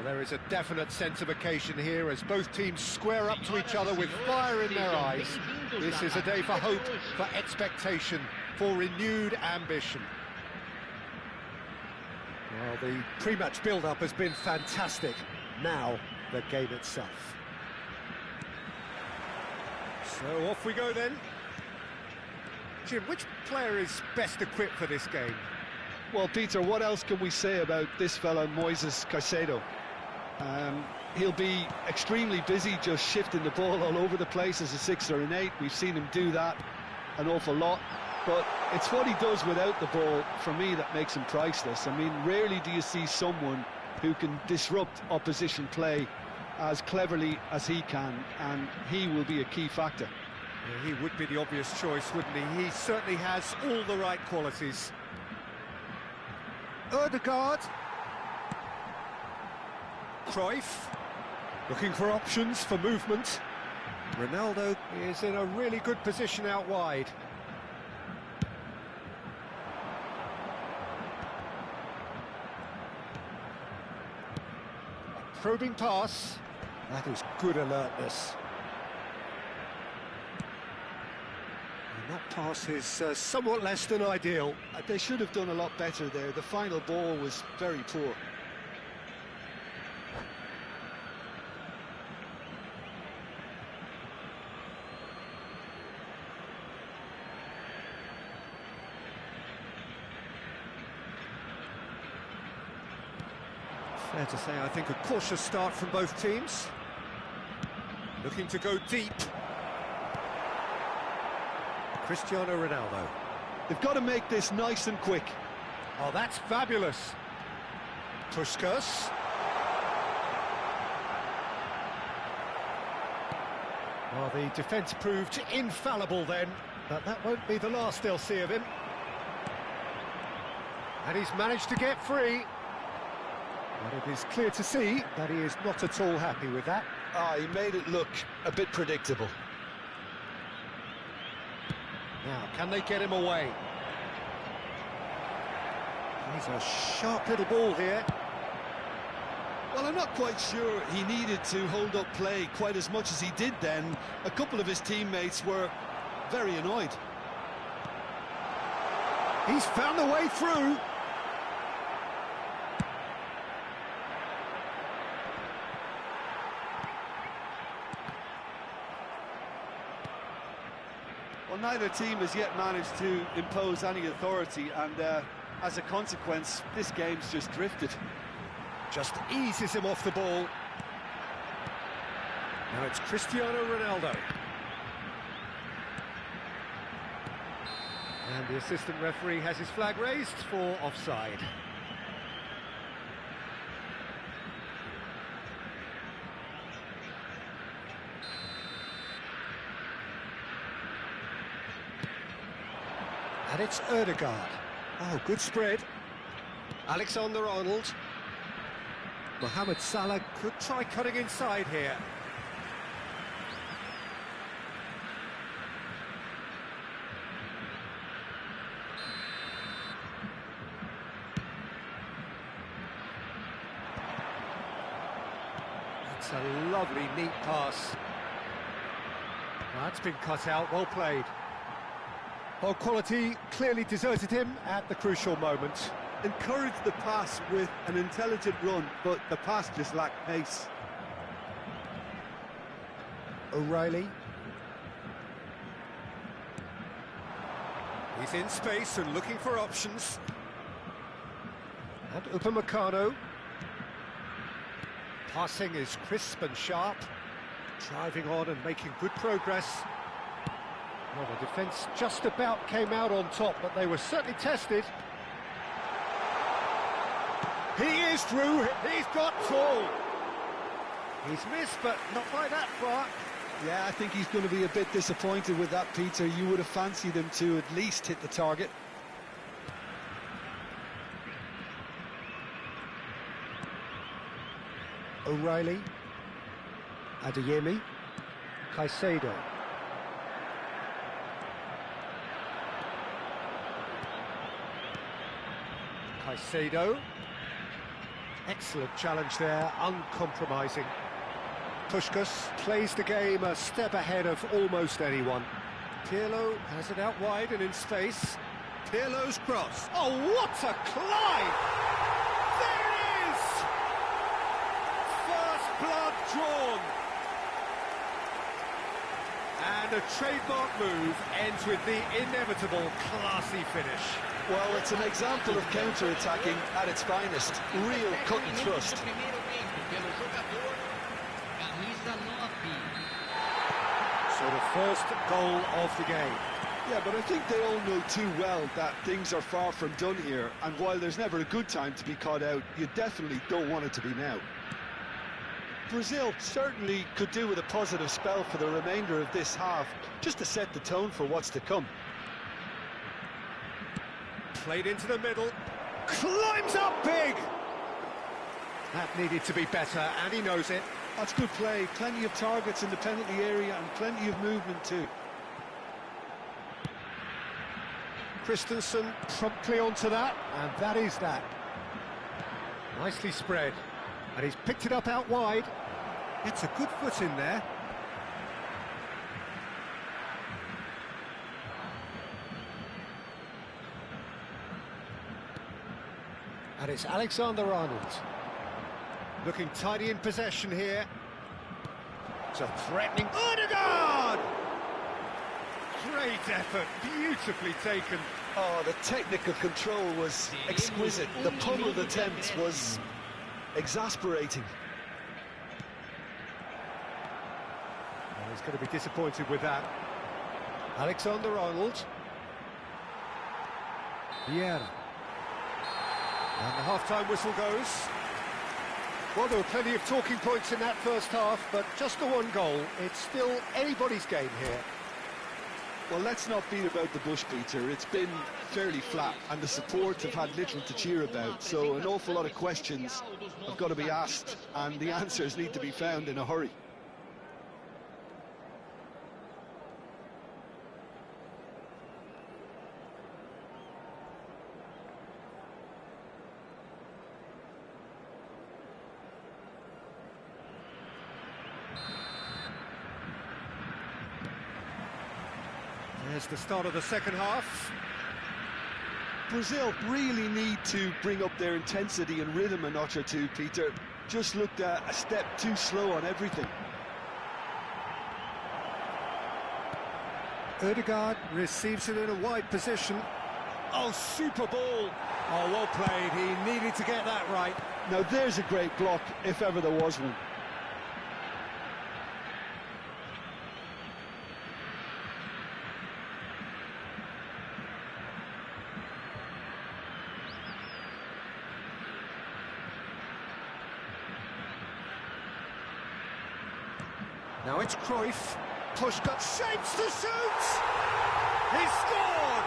There is a definite sense of occasion here as both teams square up to each other with fire in their eyes. This is a day for hope, for expectation, for renewed ambition. Well, the pre-match build-up has been fantastic. Now, the game itself. So off we go then. Jim, which player is best equipped for this game? Well, Peter, what else can we say about this fella, Moises Caicedo? He'll be extremely busy just shifting the ball all over the place as a 6 or an 8. We've seen him do that an awful lot. But it's what he does without the ball, for me, that makes him priceless. I mean, rarely do you see someone who can disrupt opposition play as cleverly as he can, and he will be a key factor. Yeah, he would be the obvious choice, wouldn't he? He certainly has all the right qualities. Ødegaard. Cruyff. Looking for options for movement. Ronaldo is in a really good position out wide. A probing pass. That is good alertness. And that pass is somewhat less than ideal. They should have done a lot better there. The final ball was very poor. Fair to say, I think, a cautious start from both teams. Looking to go deep. Cristiano Ronaldo. They've got to make this nice and quick. Oh, that's fabulous. Puskas. Well, the defence proved infallible then, but that won't be the last they'll see of him. And he's managed to get free. But it is clear to see that he is not at all happy with that. He made it look a bit predictable. Now, can they get him away? He's a sharp little ball here. Well, I'm not quite sure he needed to hold up play quite as much as he did then. A couple of his teammates were very annoyed. He's found the way through. Well, neither team has yet managed to impose any authority, and as a consequence, this game's just drifted. Just eases him off the ball. Now it's Cristiano Ronaldo. And the assistant referee has his flag raised for offside. And it's Ødegaard. Oh, good spread. Alexander-Arnold. Mohamed Salah could try cutting inside here. That's a lovely, neat pass. That's been cut out, well played. Well, quality clearly deserted him at the crucial moment. Encouraged the pass with an intelligent run, but the pass just lacked pace. O'Reilly. He's in space and looking for options. And Upamecano. Passing is crisp and sharp. Driving on and making good progress. Well, the defence just about came out on top, but they were certainly tested. He is through, he's got full. He's missed, but not by that far. Yeah, I think he's going to be a bit disappointed with that, Peter. You would have fancied him to at least hit the target. O'Reilly. Adeyemi. Caicedo. Caicedo. Excellent challenge there, uncompromising. Puskás plays the game a step ahead of almost anyone. Pirlo has it out wide and in space. Pirlo's cross. Oh, what a climb! There it is! First blood drawn. And a trademark move ends with the inevitable classy finish. Well, it's an example of counter-attacking at its finest. Real cut and thrust. So the first goal of the game. Yeah, but I think they all know too well that things are far from done here, and while there's never a good time to be caught out, you definitely don't want it to be now. Brazil certainly could do with a positive spell for the remainder of this half, just to set the tone for what's to come. Played into the middle, climbs up big! That needed to be better, and he knows it. That's good play, plenty of targets in the penalty area and plenty of movement too. Christensen promptly onto that, and that is that. Nicely spread, and he's picked it up out wide. It's a good foot in there. And it's Alexander-Arnold. Looking tidy in possession here. It's a threatening Ødegaard! Great effort, beautifully taken. Oh, the technical control was exquisite. The pummeled attempt was exasperating. Well, he's going to be disappointed with that. Alexander-Arnold. Vieira. And the half-time whistle goes. Well, there were plenty of talking points in that first half, but just the one goal. It's still anybody's game here. Well, let's not beat about the bush, Peter. It's been fairly flat, and the support have had little to cheer about, so an awful lot of questions have got to be asked, and the answers need to be found in a hurry. There's the start of the second half. Brazil really need to bring up their intensity and rhythm a notch or two, Peter. Just looked a step too slow on everything. Ødegaard receives it in a wide position. Oh, super ball. Oh, well played. He needed to get that right. Now there's a great block, if ever there was one. Now it's Cruyff. Puskás shapes to shoot! He scored!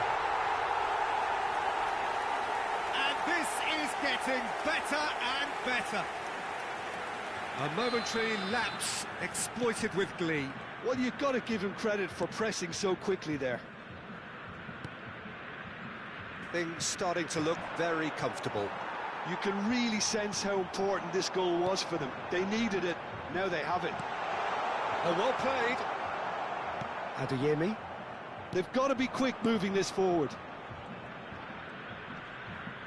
And this is getting better and better. A momentary lapse exploited with glee. Well, you've got to give him credit for pressing so quickly there. Things starting to look very comfortable. You can really sense how important this goal was for them. They needed it, now they have it. Oh, well played. Adeyemi. They've got to be quick moving this forward.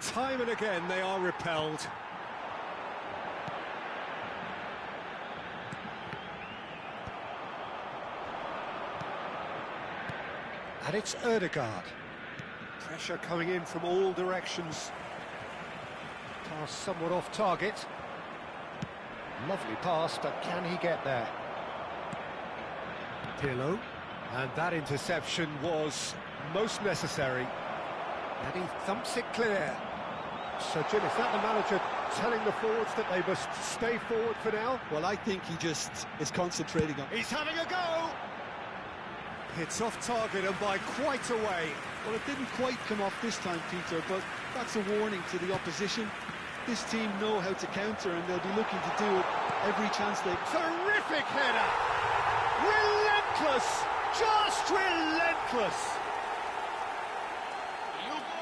Time and again they are repelled. And it's Ødegaard. Pressure coming in from all directions. Pass somewhat off target. Lovely pass, but can he get there? Pirlo, and that interception was most necessary, and he thumps it clear. So Jim, is that the manager telling the forwards that they must stay forward for now? Well, I think he just is concentrating on... He's having a go! It's off target and by quite a way. Well, it didn't quite come off this time, Peter, but that's a warning to the opposition. This team know how to counter, and they'll be looking to do it every chance they... Terrific header! Relentless! Just relentless!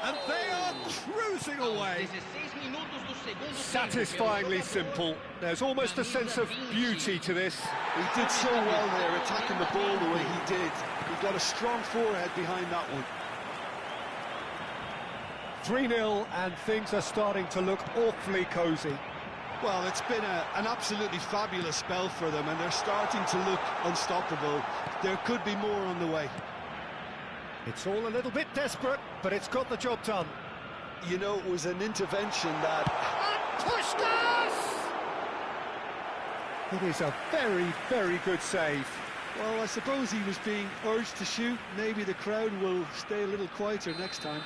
And they are cruising away. Satisfyingly simple. There's almost a sense of beauty to this. He did so well there, attacking the ball the way he did. He got a strong forehead behind that one. 3-0, and things are starting to look awfully cosy. Well, it's been an absolutely fabulous spell for them, and they're starting to look unstoppable. There could be more on the way. It's all a little bit desperate, but it's got the job done. You know, it was an intervention that... And Puskás! It is a very, very good save. Well, I suppose he was being urged to shoot. Maybe the crowd will stay a little quieter next time.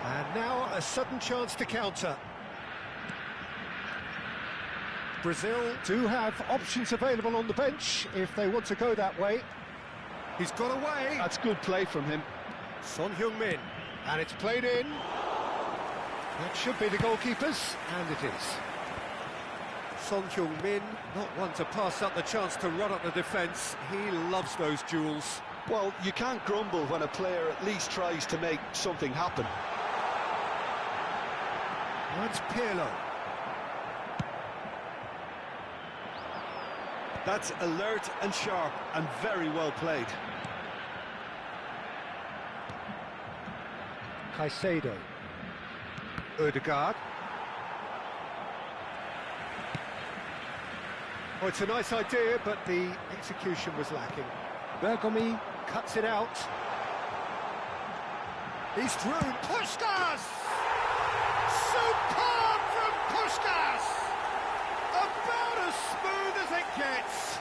And now a sudden chance to counter. Brazil do have options available on the bench if they want to go that way. He's got away. That's good play from him. Son Heung-min, and it's played in. That should be the goalkeeper's, and it is. Son Heung-min, not one to pass up the chance to run up the defence. He loves those duels. Well, you can't grumble when a player at least tries to make something happen. That's Pirlo. That's alert and sharp and very well played. Caicedo. Ødegaard. Oh, it's a nice idea, but the execution was lacking. Bergomi cuts it out. He's through. Puskás! Superb from Puskás! About as smooth as it gets.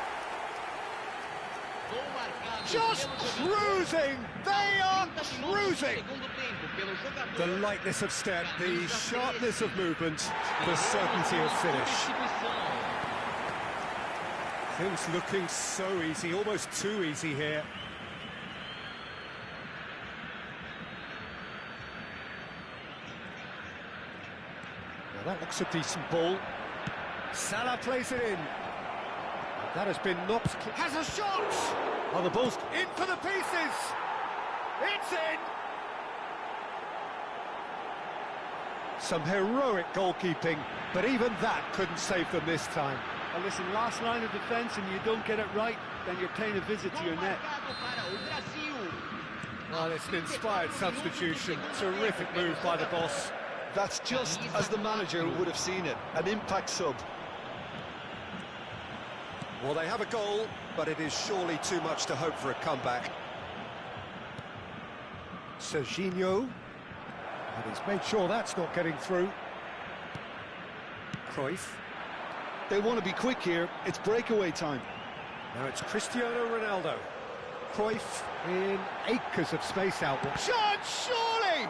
Just cruising! They are cruising! The lightness of step, the sharpness of movement, the certainty of finish. Things looking so easy, almost too easy here. Well, that looks a decent ball. Salah plays it in. That has been knocked... Has a shot! Oh, the ball's in for the pieces! It's in! Some heroic goalkeeping, but even that couldn't save them this time. And listen, last line of defence and you don't get it right, then you're paying a visit to your net. Well, it's an inspired substitution. Terrific move by the boss. That's just as the manager would have seen it, an impact sub. Well, they have a goal, but it is surely too much to hope for a comeback. Serginho, and he's made sure that's not getting through. Cruyff. They want to be quick here, it's breakaway time. Now it's Cristiano Ronaldo. Cruyff in acres of space outward. Chance, surely!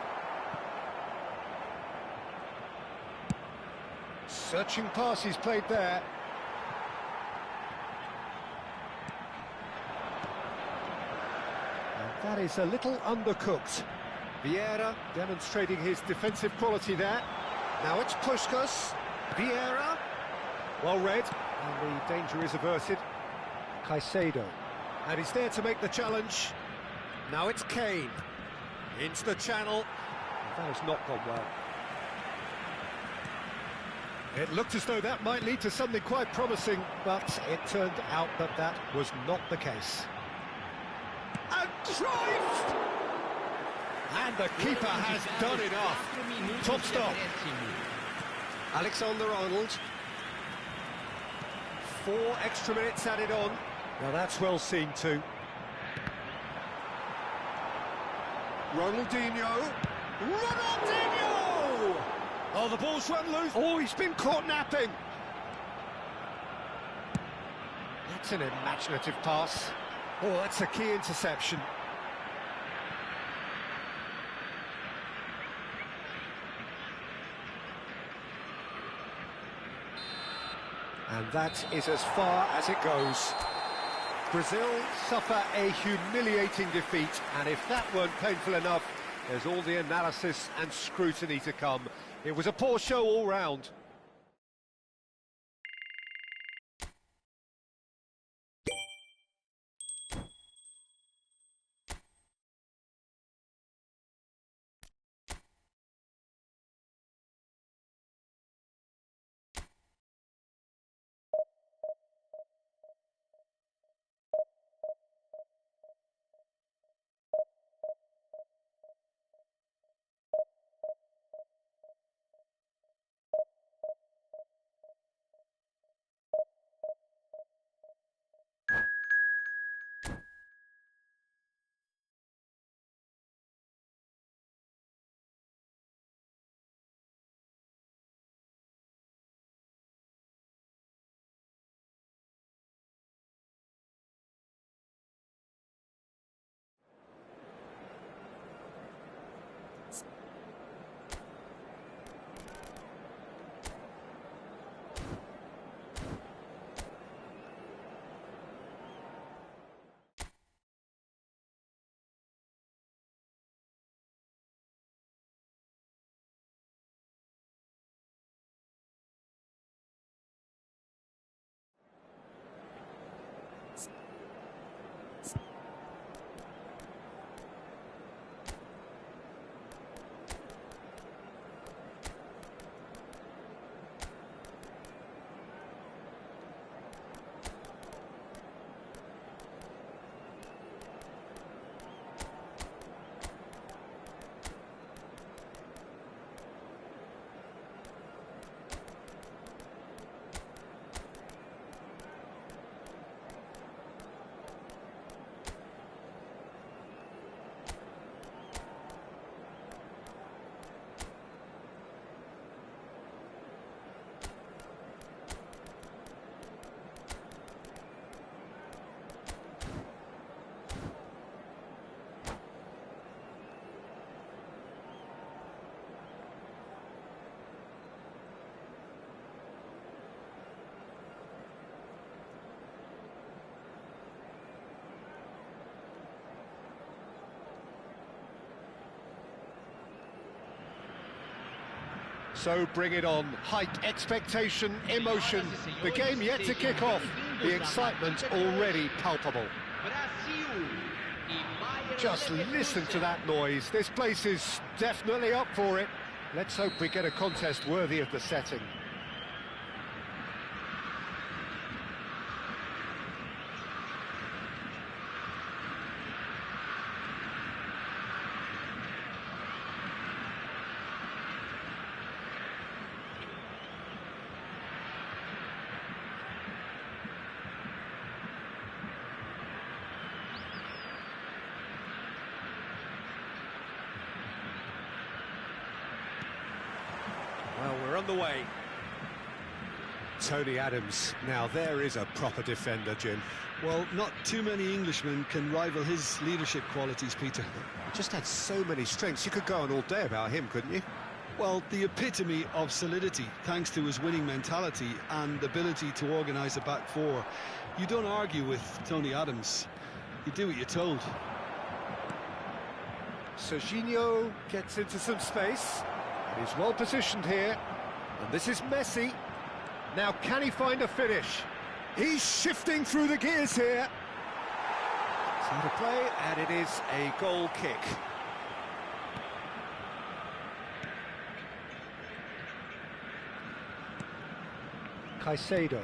Searching pass he's played there. And that is a little undercooked. Vieira demonstrating his defensive quality there. Now it's Puskás. Vieira. Well read, and the danger is averted. Caicedo. And he's there to make the challenge. Now it's Kane. Into the channel. That has not gone well. It looked as though that might lead to something quite promising, but it turned out that that was not the case. And Cruyff! And the keeper has done enough. Top stop. Alexander-Arnold. 4 extra minutes added on. Now that's well seen too. Ronaldinho. Ronaldinho! Oh, the ball's run loose. Oh, he's been caught napping. That's an imaginative pass. Oh, that's a key interception. And that is as far as it goes. Brazil suffer a humiliating defeat, and if that weren't painful enough, there's all the analysis and scrutiny to come. It was a poor show all round. So bring it on. Height, expectation, emotion. The game yet to kick off. The excitement already palpable. Just listen to that noise. This place is definitely up for it. Let's hope we get a contest worthy of the setting. Well, we're on the way. Tony Adams. Now there is a proper defender, Jim. Well, not too many Englishmen can rival his leadership qualities, Peter. He just had so many strengths. You could go on all day about him, couldn't you? Well, the epitome of solidity, thanks to his winning mentality and ability to organise a back four. You don't argue with Tony Adams. You do what you're told. Serginho gets into some space. And he's well positioned here. And this is Messi. Now, can he find a finish? He's shifting through the gears here. So to play, and it is a goal kick. Caicedo.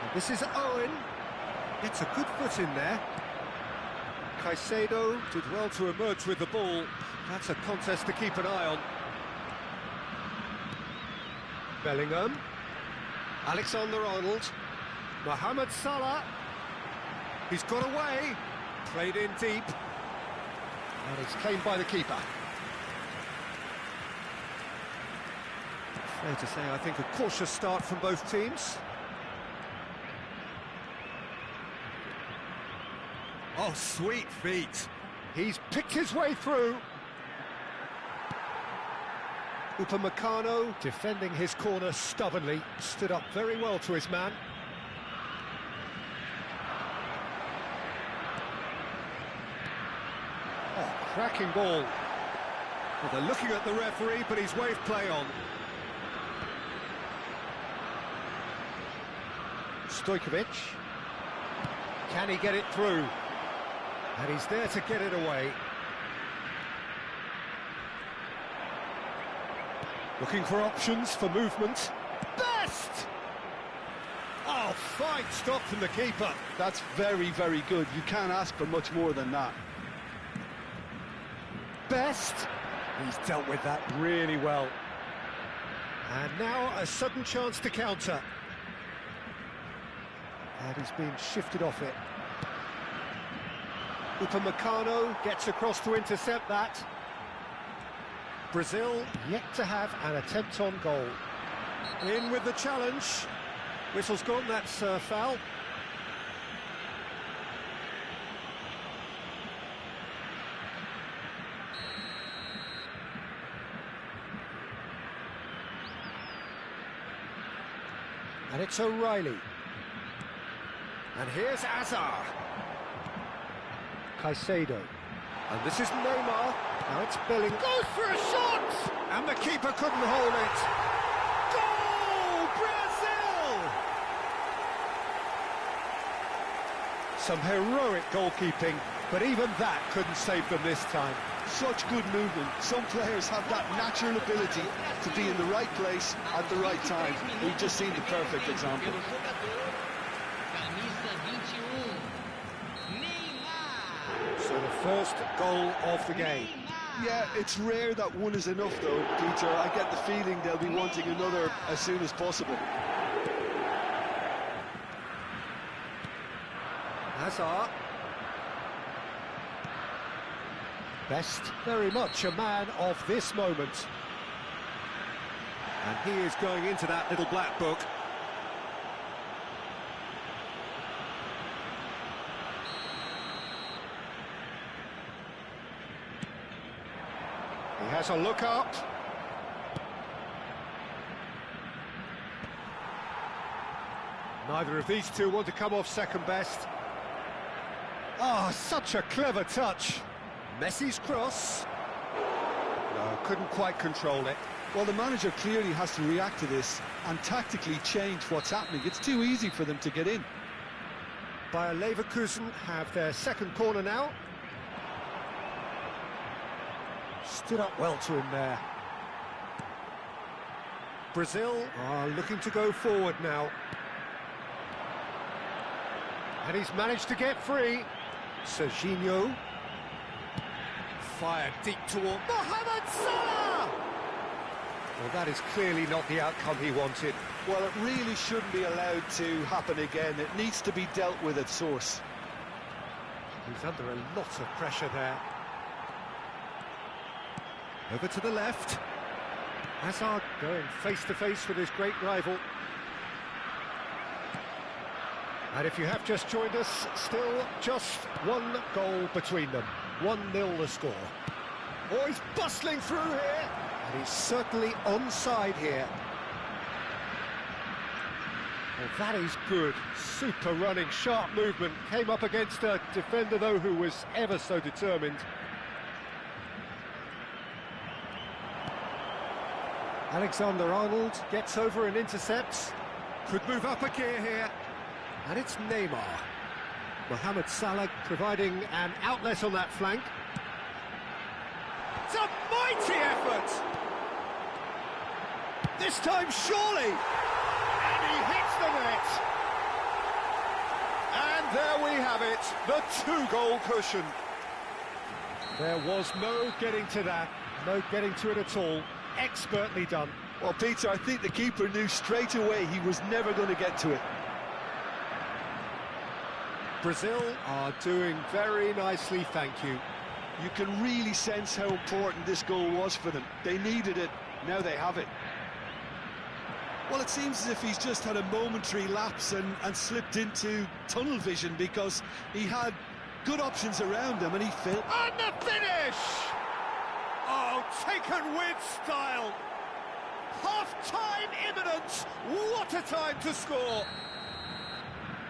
And this is Owen. Gets a good foot in there. Caicedo did well to emerge with the ball. That's a contest to keep an eye on. Bellingham. Alexander-Arnold. Mohamed Salah. He's got away. Played in deep. And it's claimed by the keeper. Fair to say, I think a cautious start from both teams. Oh, sweet feet. He's picked his way through. Upamecano defending his corner stubbornly, stood up very well to his man. Oh, cracking ball. Well, they're looking at the referee, but he's waved play on. Stojkovic. Can he get it through? And he's there to get it away. Looking for options for movement. Best! Oh, fine stop from the keeper. That's very, very good. You can't ask for much more than that. Best! He's dealt with that really well. And now a sudden chance to counter. And he's been shifted off it. Upamecano gets across to intercept that. Brazil yet to have an attempt on goal. In with the challenge. Whistle's gone, that's foul. And it's O'Reilly. And here's Azar. Caicedo. And this is Neymar. Now it's Bellingham. Goes for a shot! And the keeper couldn't hold it. Goal! Brazil! Some heroic goalkeeping, but even that couldn't save them this time. Such good movement. Some players have that natural ability to be in the right place at the right time. We've just seen the perfect example. So the first goal of the game. Yeah, it's rare that one is enough though, Peter. I get the feeling they'll be wanting another as soon as possible. Hazard. Best very much a man of this moment. And he is going into that little black book. He has a look up. Neither of these two want to come off second best. Oh, such a clever touch. Messi's cross. No, couldn't quite control it. Well, the manager clearly has to react to this and tactically change what's happening. It's too easy for them to get in. Bayer Leverkusen have their second corner now. Stood up well to him there. Brazil are looking to go forward now. And he's managed to get free. Serginho. Fired deep toward Mohamed Salah! Well, that is clearly not the outcome he wanted. Well, it really shouldn't be allowed to happen again. It needs to be dealt with at source. He's under a lot of pressure there. Over to the left. Hazard going face-to-face with his great rival. And if you have just joined us, still just one goal between them. 1-0 the score. Oh, he's bustling through here. And he's certainly onside here. Well, that is good. Super running, sharp movement. Came up against a defender, though, who was ever so determined. Alexander-Arnold gets over and intercepts. Could move up a gear here. And it's Neymar. Mohamed Salah providing an outlet on that flank. It's a mighty effort! This time, surely! And he hits the net! And there we have it, the two-goal cushion. There was no getting to that, no getting to it at all. Expertly done. Well, Peter, I think the keeper knew straight away he was never going to get to it. Brazil are doing very nicely, thank you. You can really sense how important this goal was for them. They needed it, now they have it. Well, it seems as if he's just had a momentary lapse and slipped into tunnel vision because he had good options around him and he failed. And the finish! Oh, taken with style. Half-time imminent. What a time to score.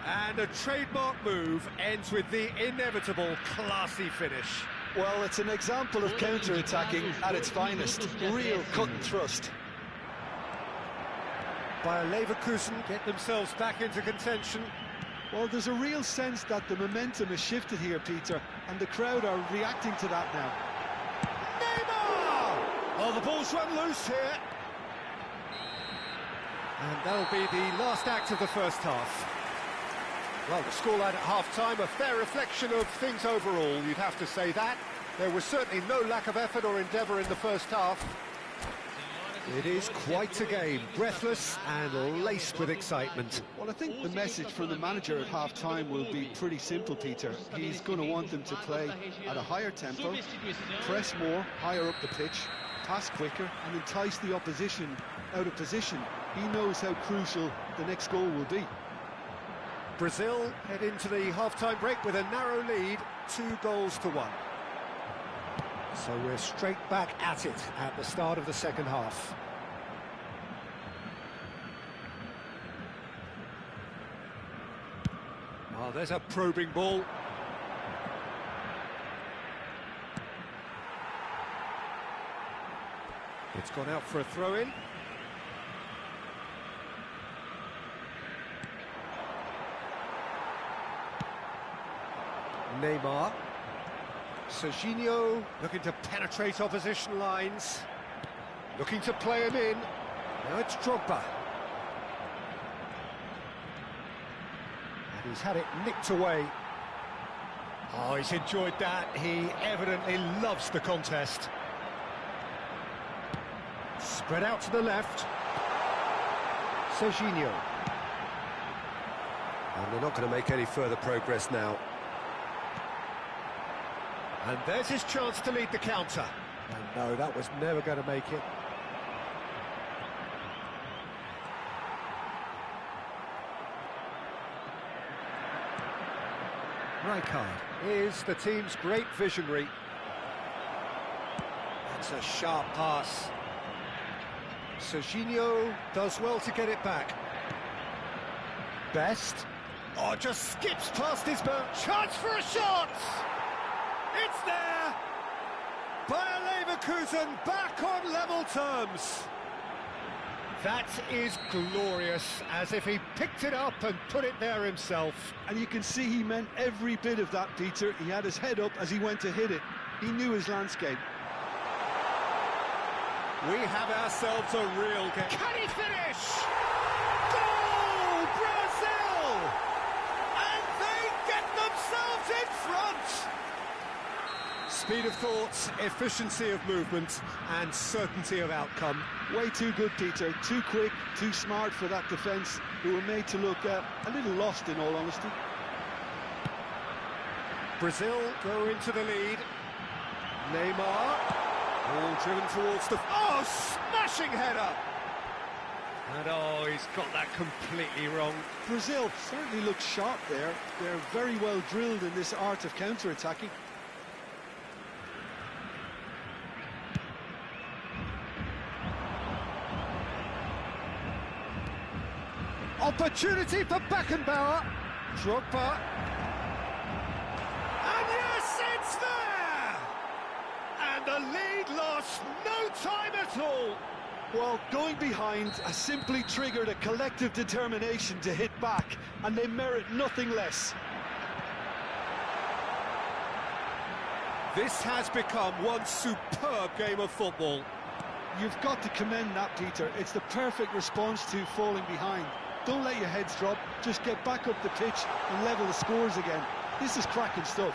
And a trademark move ends with the inevitable classy finish. Well, it's an example of counter-attacking at its finest. Real cut and thrust. Bayer Leverkusen get themselves back into contention. Well, there's a real sense that the momentum has shifted here, Peter, and the crowd are reacting to that now. Neymar! Oh, the ball's run loose here. And that'll be the last act of the first half. Well, the scoreline at half-time, a fair reflection of things overall, you'd have to say that. There was certainly no lack of effort or endeavour in the first half. It is quite a game, breathless and laced with excitement. Well, I think the message from the manager at half-time will be pretty simple, Peter. He's going to want them to play at a higher tempo, press more, higher up the pitch, pass quicker and entice the opposition out of position. He knows how crucial the next goal will be. Brazil head into the half-time break with a narrow lead, 2-1. So we're straight back at it at the start of the second half. Oh, there's a probing ball. It's gone out for a throw-in. Neymar. Serginho looking to penetrate opposition lines. Looking to play him in. Now it's Drogba. And he's had it nicked away. Oh, he's enjoyed that. He evidently loves the contest. Spread out to the left. Serginho. And they're not going to make any further progress now. And there's his chance to lead the counter. And no, that was never going to make it. Rijkaard is the team's great visionary. That's a sharp pass. Serginho does well to get it back. Best. Oh, just skips past his man. Chance for a shot! It's there! Bayer Leverkusen back on level terms. That is glorious, as if he picked it up and put it there himself. And you can see he meant every bit of that, Peter. He had his head up as he went to hit it. He knew his landscape. We have ourselves a real game. Can he finish? Goal, Brazil! And they get themselves in front! Speed of thought, efficiency of movement, and certainty of outcome. Way too good, Peter. Too quick, too smart for that defence, who were made to look a little lost, in all honesty. Brazil go into the lead. Neymar. All driven towards the... Oh, smashing header! And oh, he's got that completely wrong. Brazil certainly looks sharp there. They're very well drilled in this art of counter-attacking. Opportunity for Beckenbauer. Drogba. And yes, it's there! And the lead lost no time at all. Well, going behind has simply triggered a collective determination to hit back, and they merit nothing less. This has become one superb game of football. You've got to commend that, Peter. It's the perfect response to falling behind. Don't let your heads drop, just get back up the pitch and level the scores again. This is cracking stuff.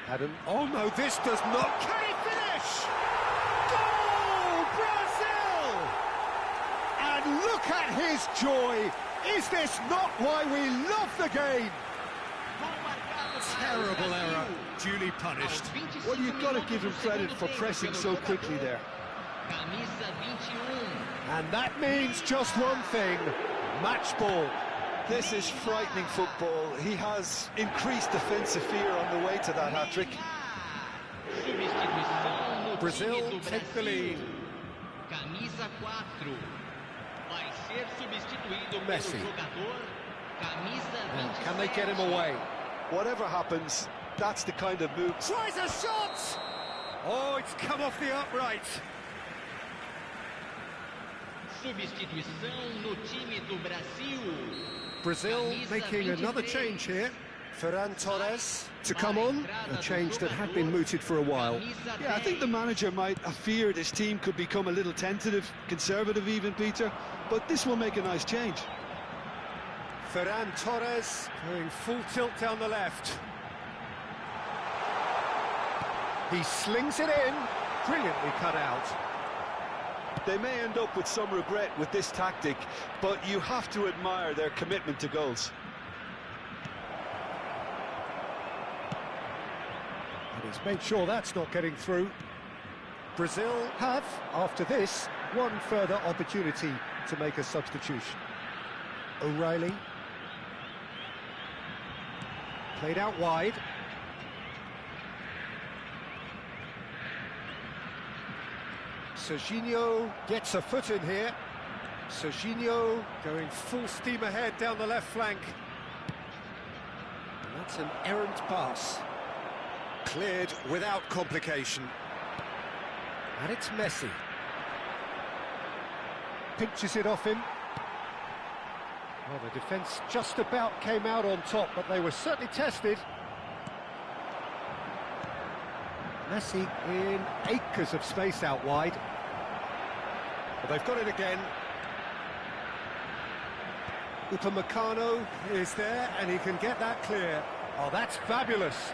Adam, oh no, this does not... Can he finish? Goal, Brazil! And look at his joy! Is this not why we love the game? Terrible error, duly punished. Well, you've got to give him credit for pressing so quickly there. And that means just one thing, match ball. This is frightening football. He has increased defensive fear on the way to that hat-trick. Brazil take the lead. Messi. And can they get him away? Whatever happens, that's the kind of move. Tries a shot! Oh, it's come off the upright. Brazil making another change here. Ferran Torres to come on, a change that had been mooted for a while. Yeah, I think the manager might have feared his team could become a little tentative, conservative even, Peter, but this will make a nice change. Ferran Torres going full tilt down the left. He slings it in, brilliantly cut out. They may end up with some regret with this tactic, but you have to admire their commitment to goals. And he's made sure that's not getting through. Brazil have, after this, one further opportunity to make a substitution. O'Reilly. Played out wide. Serginho gets a foot in here. Serginho going full steam ahead down the left flank. And that's an errant pass. Cleared without complication. And it's Messi. pinches it off him. Well, the defence just about came out on top, but they were certainly tested. Messi in acres of space out wide. Well, they've got it again. Upamecano is there, and he can get that clear. Oh, that's fabulous.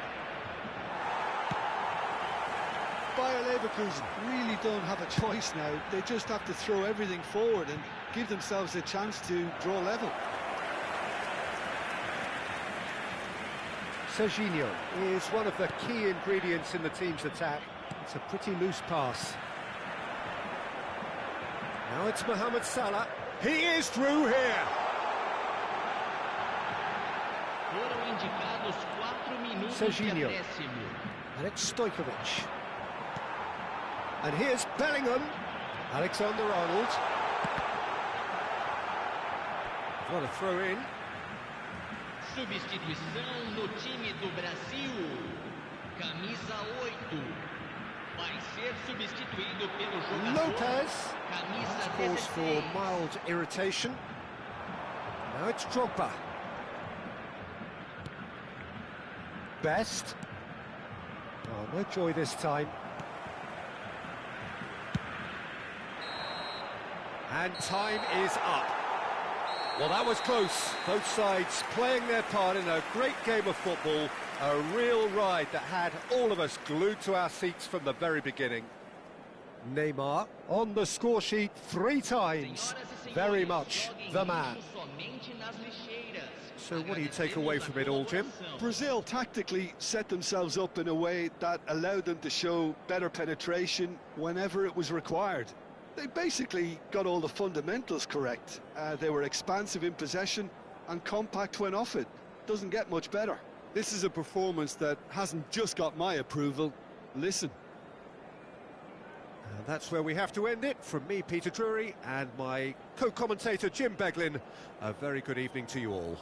Bayer Leverkusen really don't have a choice now. They just have to throw everything forward and give themselves a chance to draw level. Serginho is one of the key ingredients in the team's attack. It's a pretty loose pass. Now it's Mohamed Salah. He is through here. Serginho. And it's Stojkovic. And here's Bellingham. Alexander-Arnold. What a throw in. Substituição no time do Brasil. Camisa 8. Vai ser substituído pelo jogador. Lopez. Camisa Cause for mild irritation. Now it's Drogba. Best. Oh, no joy this time. And time is up. Well, that was close. Both sides playing their part in a great game of football. A real ride that had all of us glued to our seats from the very beginning. Neymar on the score sheet 3 times. Very much the man. So what do you take away from it all, Jim? Brazil tactically set themselves up in a way that allowed them to show better penetration whenever it was required. They basically got all the fundamentals correct. They were expansive in possession and compact when off it. Doesn't get much better. This is a performance that hasn't just got my approval. Listen. And that's where we have to end it. From me, Peter Drury, and my co-commentator, Jim Beglin. A very good evening to you all.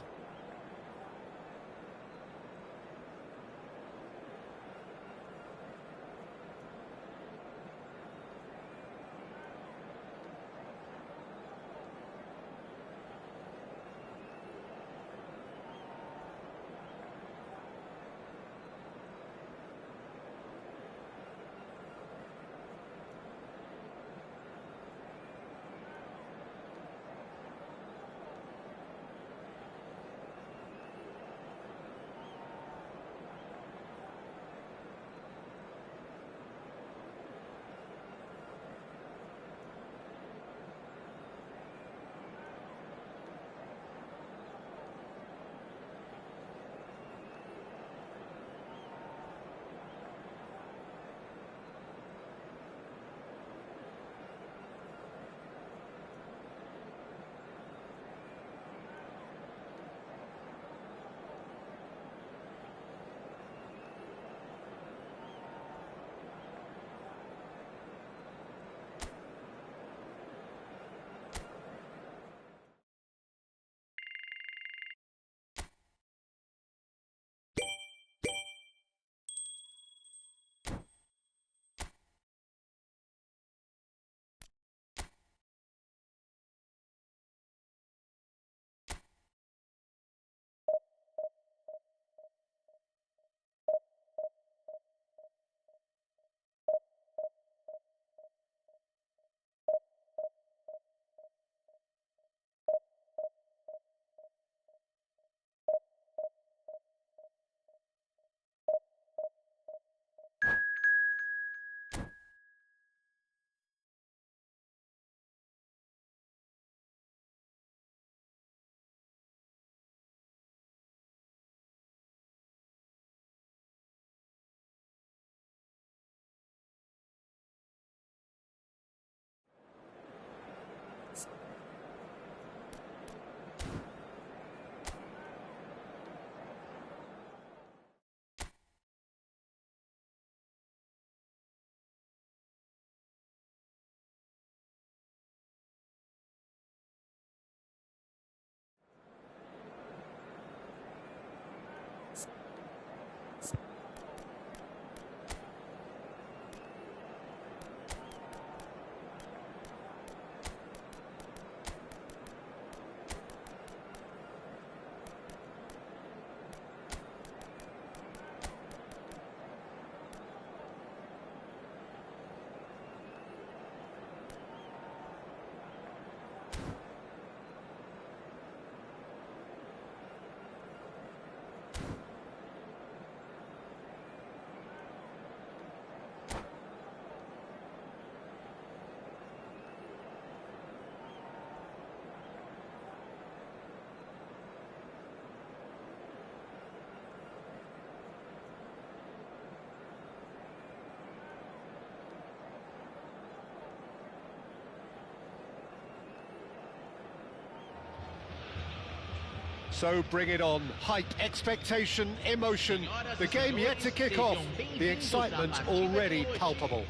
So bring it on. Hype, expectation, emotion. The game yet to kick off. The excitement already palpable.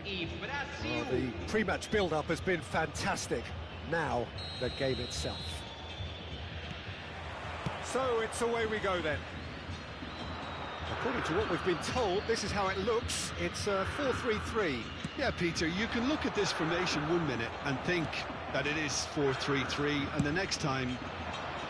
Well, the pre-match build-up has been fantastic. Now, the game itself. So it's away we go then. According to what we've been told, this is how it looks. It's 4-3-3. Yeah, Peter, you can look at this formation 1 minute and think that it is 4-3-3, and the next time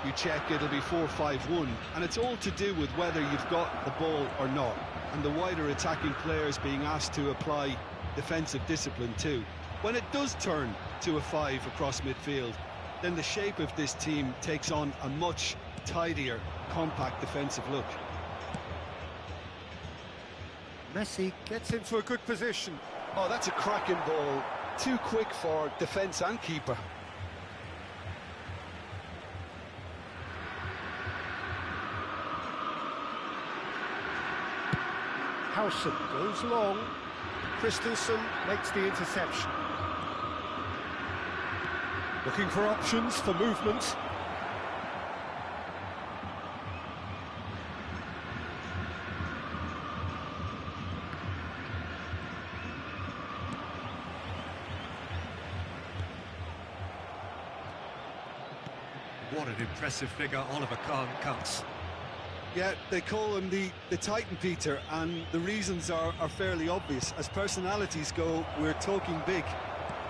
you check, it'll be 4-5-1, and it's all to do with whether you've got the ball or not, and the wider attacking players being asked to apply defensive discipline too. When it does turn to a 5 across midfield, then the shape of this team takes on a much tidier, compact defensive look. Messi gets into a good position. Oh, that's a cracking ball. Too quick for defence and keeper. Howson goes long. Christensen makes the interception. Looking for options for movement. What an impressive figure Oliver Kahn cuts. Yeah, they call him the Titan, Peter, and the reasons are fairly obvious. As personalities go, we're talking big.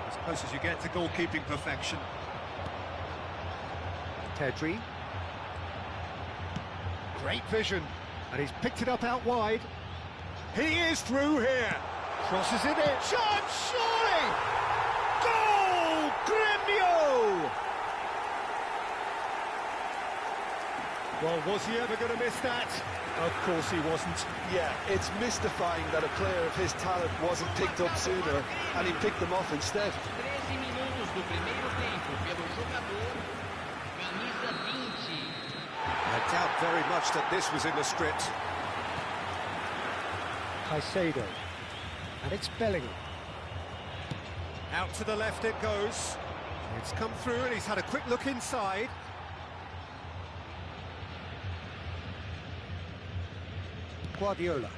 As close as you get to goalkeeping perfection. Pedri. Great vision. And he's picked it up out wide. He is through here. Crosses it in. Chance, surely! Goal! Gremio! Well, was he ever going to miss that? Of course he wasn't. Yeah, it's mystifying that a player of his talent wasn't picked up sooner, and he picked them off instead. 13 minutos do primeiro tempo pelo jogador, camisa 20. I doubt very much that this was in the script. Caicedo. And it's Bellingham. Out to the left it goes. It's come through and he's had a quick look inside. Guardiola.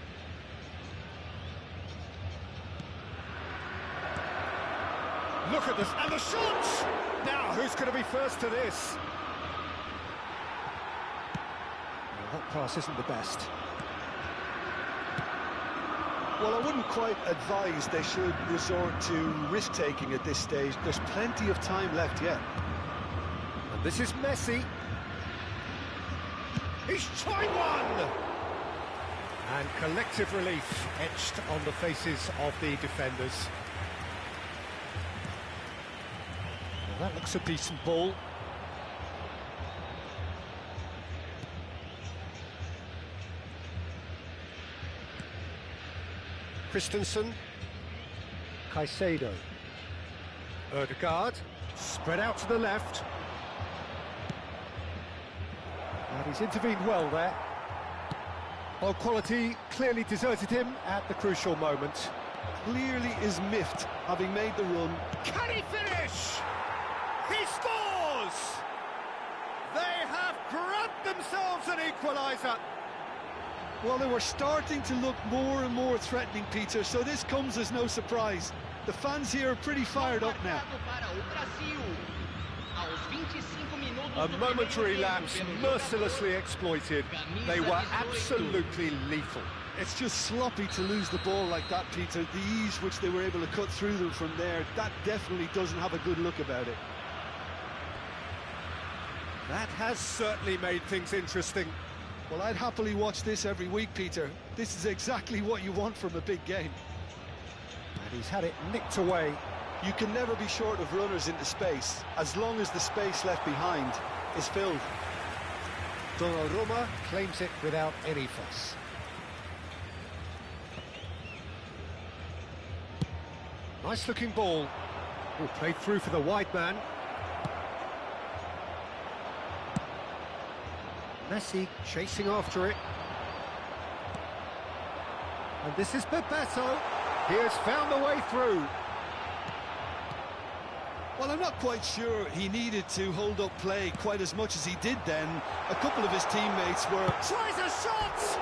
Look at this, and the shots! Now, who's going to be first to this? Well, that pass isn't the best. Well, I wouldn't quite advise they should resort to risk-taking at this stage. There's plenty of time left yet. And this is Messi. He's tried one! And collective relief etched on the faces of the defenders. Well, that looks a decent ball. Christensen. Caicedo. Ødegaard. Spread out to the left. And he's intervened well there. Well, quality clearly deserted him at the crucial moment. Clearly is miffed, having made the run. Can he finish? He scores! They have grabbed themselves an equaliser. Well, they were starting to look more and more threatening, Peter, so this comes as no surprise. The fans here are pretty fired up now. A momentary lapse, mercilessly exploited. They were absolutely lethal. It's just sloppy to lose the ball like that, Peter. The ease which they were able to cut through them from there, that definitely doesn't have a good look about it. That has certainly made things interesting. Well, I'd happily watch this every week, Peter. This is exactly what you want from a big game. And he's had it nicked away. You can never be short of runners into space, as long as the space left behind is filled. Donnarumma claims it without any fuss. Nice looking ball. Oh, played through for the wide man. Messi chasing after it. And this is Bebeto. He has found the way through. Well, I'm not quite sure he needed to hold up play quite as much as he did then. A couple of his teammates were... Tries a shot!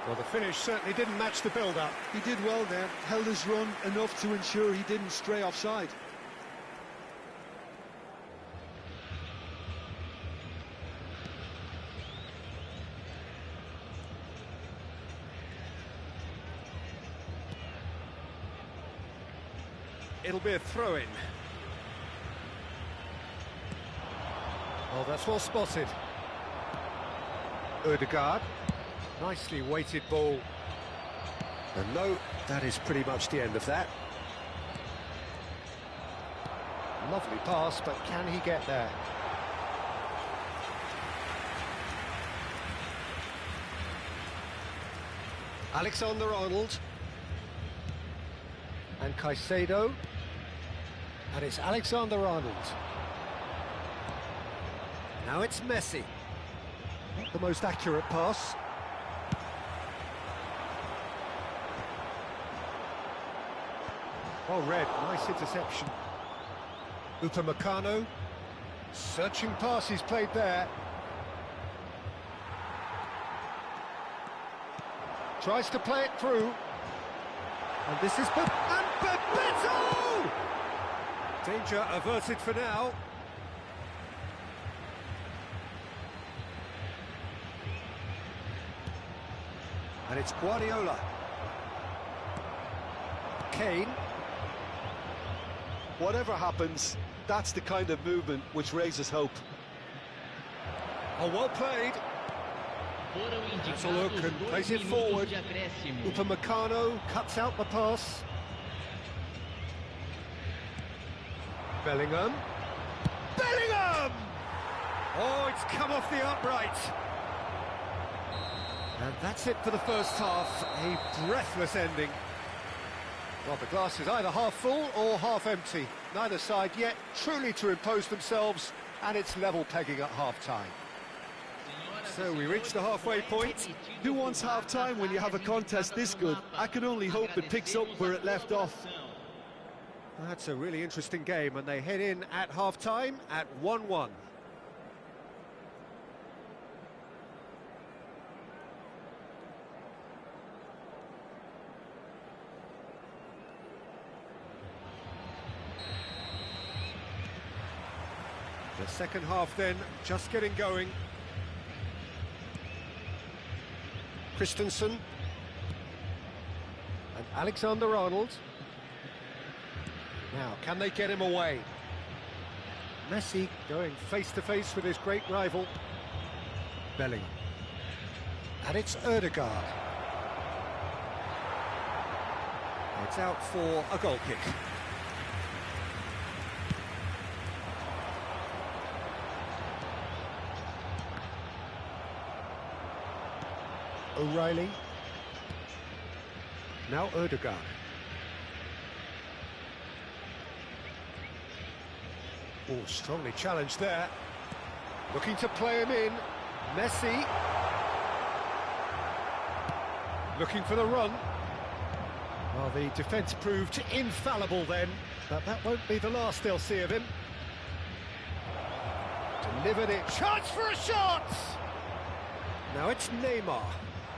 Well, the finish certainly didn't match the build-up. He did well there, held his run enough to ensure he didn't stray offside. It'll be a throw-in. Oh, that's well spotted. Ødegaard. Nicely weighted ball. And no, that is pretty much the end of that. Lovely pass, but can he get there? Alexander-Arnold. And Caicedo. And it's Alexander-Arnold. Now it's Messi. Not the most accurate pass. Oh, Red, nice interception. Upamecano. Searching pass he's played there. Tries to play it through. And this is... And Bebeto! Danger averted for now. And it's Guardiola. Kane. Whatever happens, that's the kind of movement which raises hope. Oh, well played. That's a look and plays it forward. Upamecano cuts out the pass. Bellingham. Bellingham! Oh, it's come off the upright. And that's it for the first half. A breathless ending. Well, the glass is either half full or half empty. Neither side yet truly to impose themselves, and it's level pegging at half-time. So we reach the halfway point. Who wants half-time when you have a contest this good? I can only hope it picks up where it left off. That's a really interesting game, and they head in at half-time at 1-1. The second half then, just getting going. Christensen. And Alexander-Arnold. Now, can they get him away? Messi going face-to-face with his great rival. Bellingham. And it's Ødegaard. It's out for a goal kick. O'Reilly. Now Ødegaard. Oh, strongly challenged there. Looking to play him in. Messi. Looking for the run. Well, the defence proved infallible then, but that won't be the last they'll see of him. Delivered it. Chance for a shot! Now it's Neymar.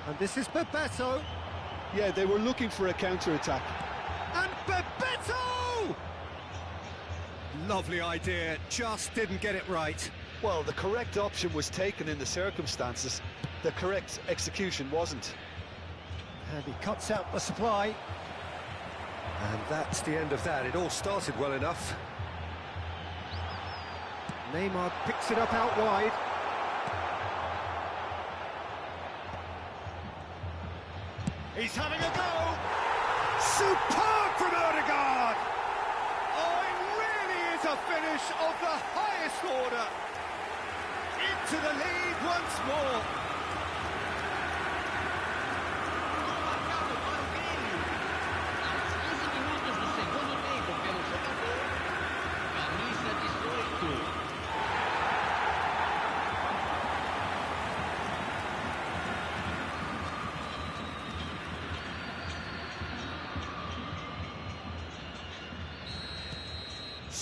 And this is Bebeto. Yeah, they were looking for a counter-attack. And Bebeto! Lovely idea, just didn't get it right. Well, the correct option was taken in the circumstances. The correct execution wasn't. And he cuts out the supply. And that's the end of that. It all started well enough. Neymar picks it up out wide. He's having a go! Superb from Ødegaard! Oh, it really is a finish of the highest order! Into the lead once more!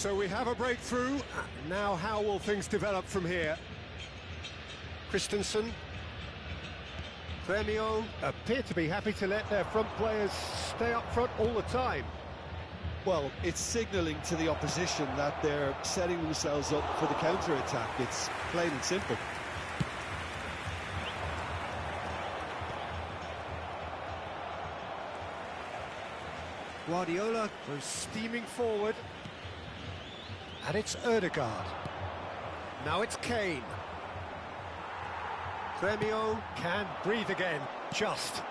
So we have a breakthrough. Now how will things develop from here? Christensen, Premio appear to be happy to let their front players stay up front all the time. Well, it's signalling to the opposition that they're setting themselves up for the counter-attack. It's plain and simple. Guardiola goes steaming forward. And it's Ødegaard. Now it's Kane. Premio can breathe again, just.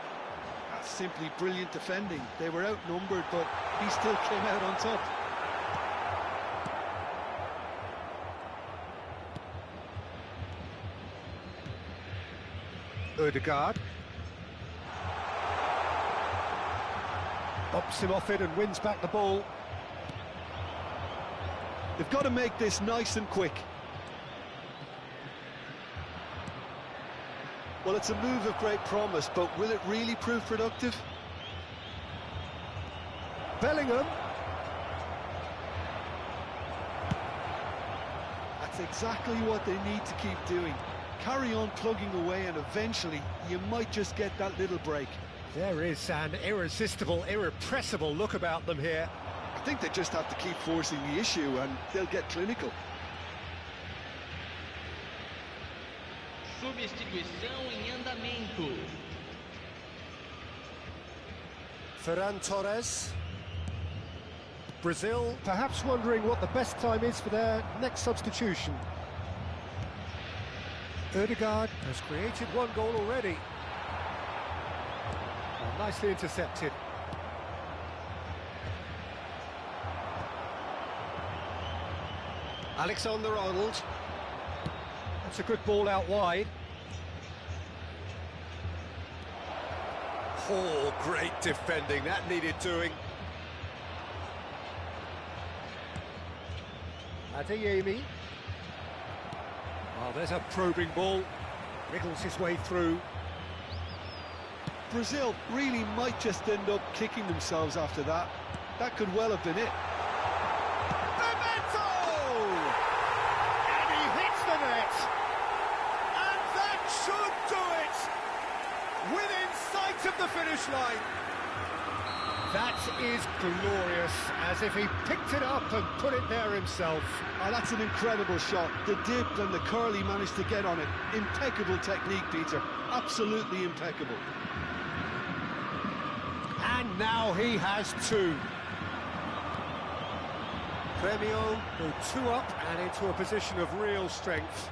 That's simply brilliant defending. They were outnumbered, but he still came out on top. Ødegaard. Bops him off it and wins back the ball. They've got to make this nice and quick. Well, it's a move of great promise, but will it really prove productive? Bellingham. That's exactly what they need to keep doing. Carry on plugging away, and eventually you might just get that little break. There is an irresistible, irrepressible look about them here. I think they just have to keep forcing the issue and they'll get clinical. Substituição em andamento. Ferran Torres. Brazil perhaps wondering what the best time is for their next substitution. Ødegaard has created one goal already. Oh, nicely intercepted. Alexander-Arnold. That's a good ball out wide. Oh, great defending. That needed doing. Adeyemi. Oh, there's a probing ball. Wriggles his way through. Brazil really might just end up kicking themselves after that. That could well have been it. And he hits the net. And that should do it. Within sight of the finish line. That is glorious, as if he picked it up and put it there himself. Oh, that's an incredible shot. The dip and the curl he managed to get on it. Impeccable technique, Peter. Absolutely impeccable. And now he has two. Premio go two up and into a position of real strength.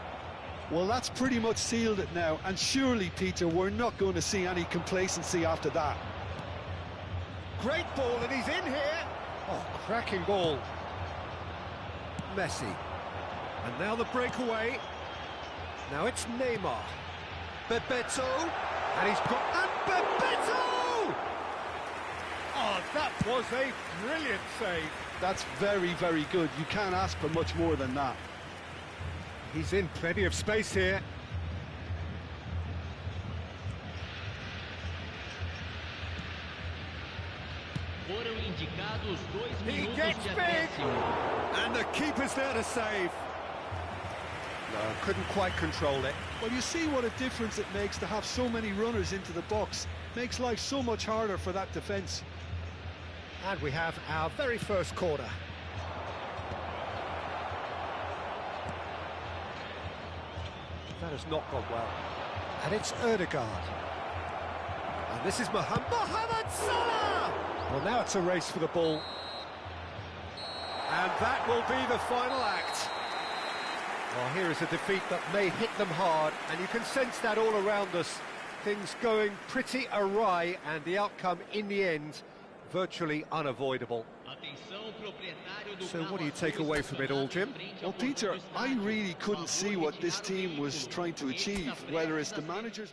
Well, that's pretty much sealed it now. And surely, Peter, we're not going to see any complacency after that. Great ball, and he's in here. Oh, cracking ball. Messi. And now the breakaway. Now it's Neymar. Bebeto. And he's got... And Bebeto! Oh, that was a brilliant save. That's very, very good. You can't ask for much more than that. He's in plenty of space here. Foram indicados 2 He minutos gets de big! acréscimo. And the keeper's there to save. No, couldn't quite control it. Well, you see what a difference it makes to have so many runners into the box. Makes life so much harder for that defence. And we have our very first corner. That has not gone well. And it's Ødegaard. And this is Mohamed Salah! Well, now it's a race for the ball. And that will be the final act. Well, here is a defeat that may hit them hard, and you can sense that all around us. Things going pretty awry, and the outcome in the end virtually unavoidable. So what do you take away from it all, Jim? Well, Peter, I really couldn't see what this team was trying to achieve, whether it's the manager's...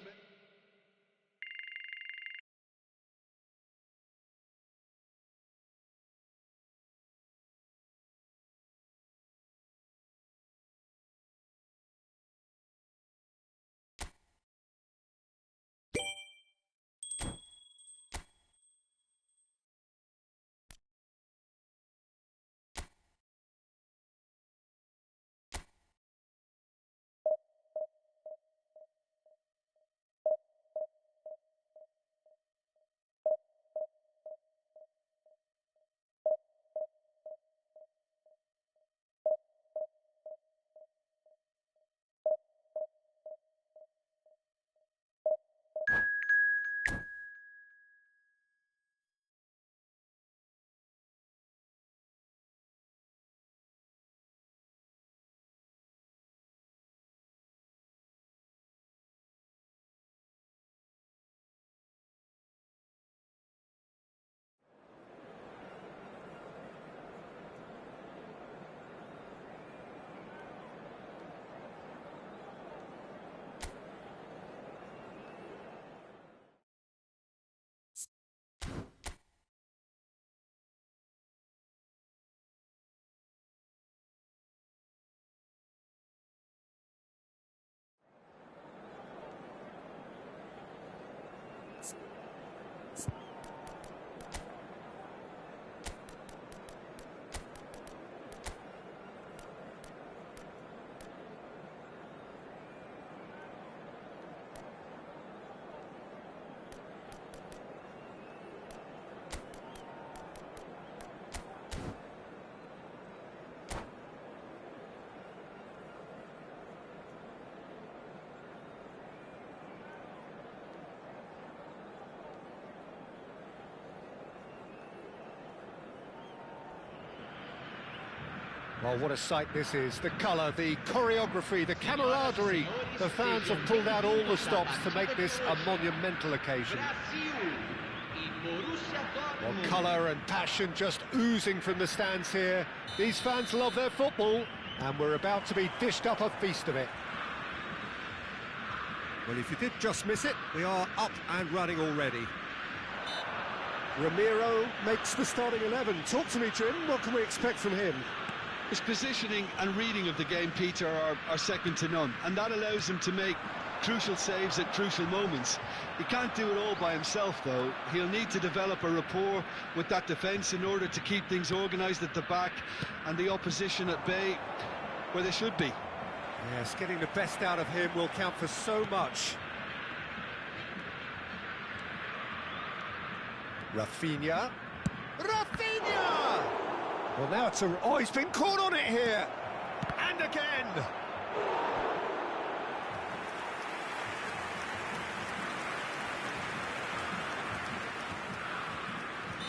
Well, what a sight this is. The colour, the choreography, the camaraderie. The fans have pulled out all the stops to make this a monumental occasion. Well, colour and passion just oozing from the stands here. These fans love their football, and we're about to be dished up a feast of it. Well, if you did just miss it, we are up and running already. Ramiro makes the starting 11. Talk to me, Jim. What can we expect from him? His positioning and reading of the game, Peter, are second to none, and that allows him to make crucial saves at crucial moments. He can't do it all by himself, though. He'll need to develop a rapport with that defence in order to keep things organised at the back and the opposition at bay where they should be. Yes, getting the best out of him will count for so much. Rafinha. Rafinha! Well, now it's a... Oh, he's been caught on it here! And again!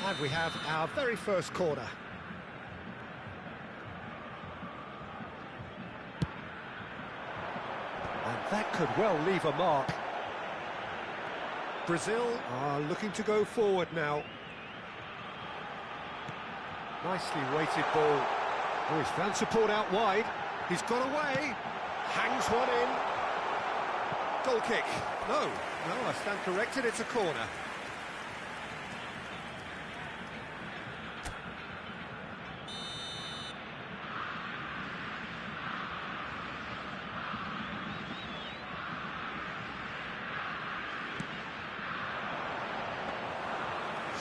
And we have our very first corner. And that could well leave a mark. Brazil are looking to go forward now. Nicely weighted ball. Oh, he's found support out wide. He's got away. Hangs one in. Goal kick. No, I stand corrected. It's a corner.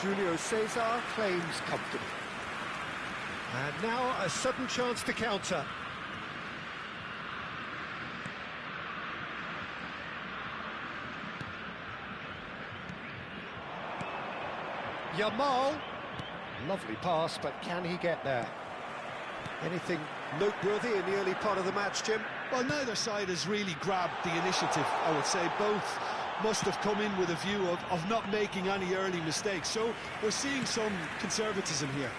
Julio Cesar claims comfortably. And now a sudden chance to counter. Yamal. Lovely pass, but can he get there? Anything noteworthy in the early part of the match, Jim? Well, neither side has really grabbed the initiative, I would say. Both must have come in with a view of not making any early mistakes. So we're seeing some conservatism here.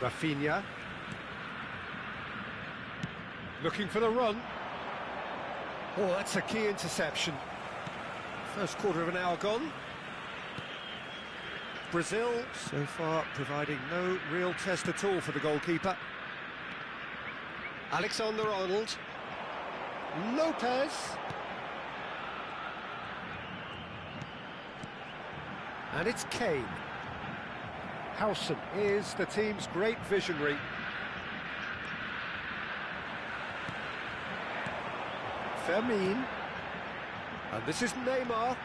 Rafinha. Looking for the run. Oh, that's a key interception. First quarter of an hour gone. Brazil, so far, providing no real test at all for the goalkeeper. Alexander-Arnold. Lopez. And it's Kane. Howson is the team's great visionary. Fermin. And this is Neymar.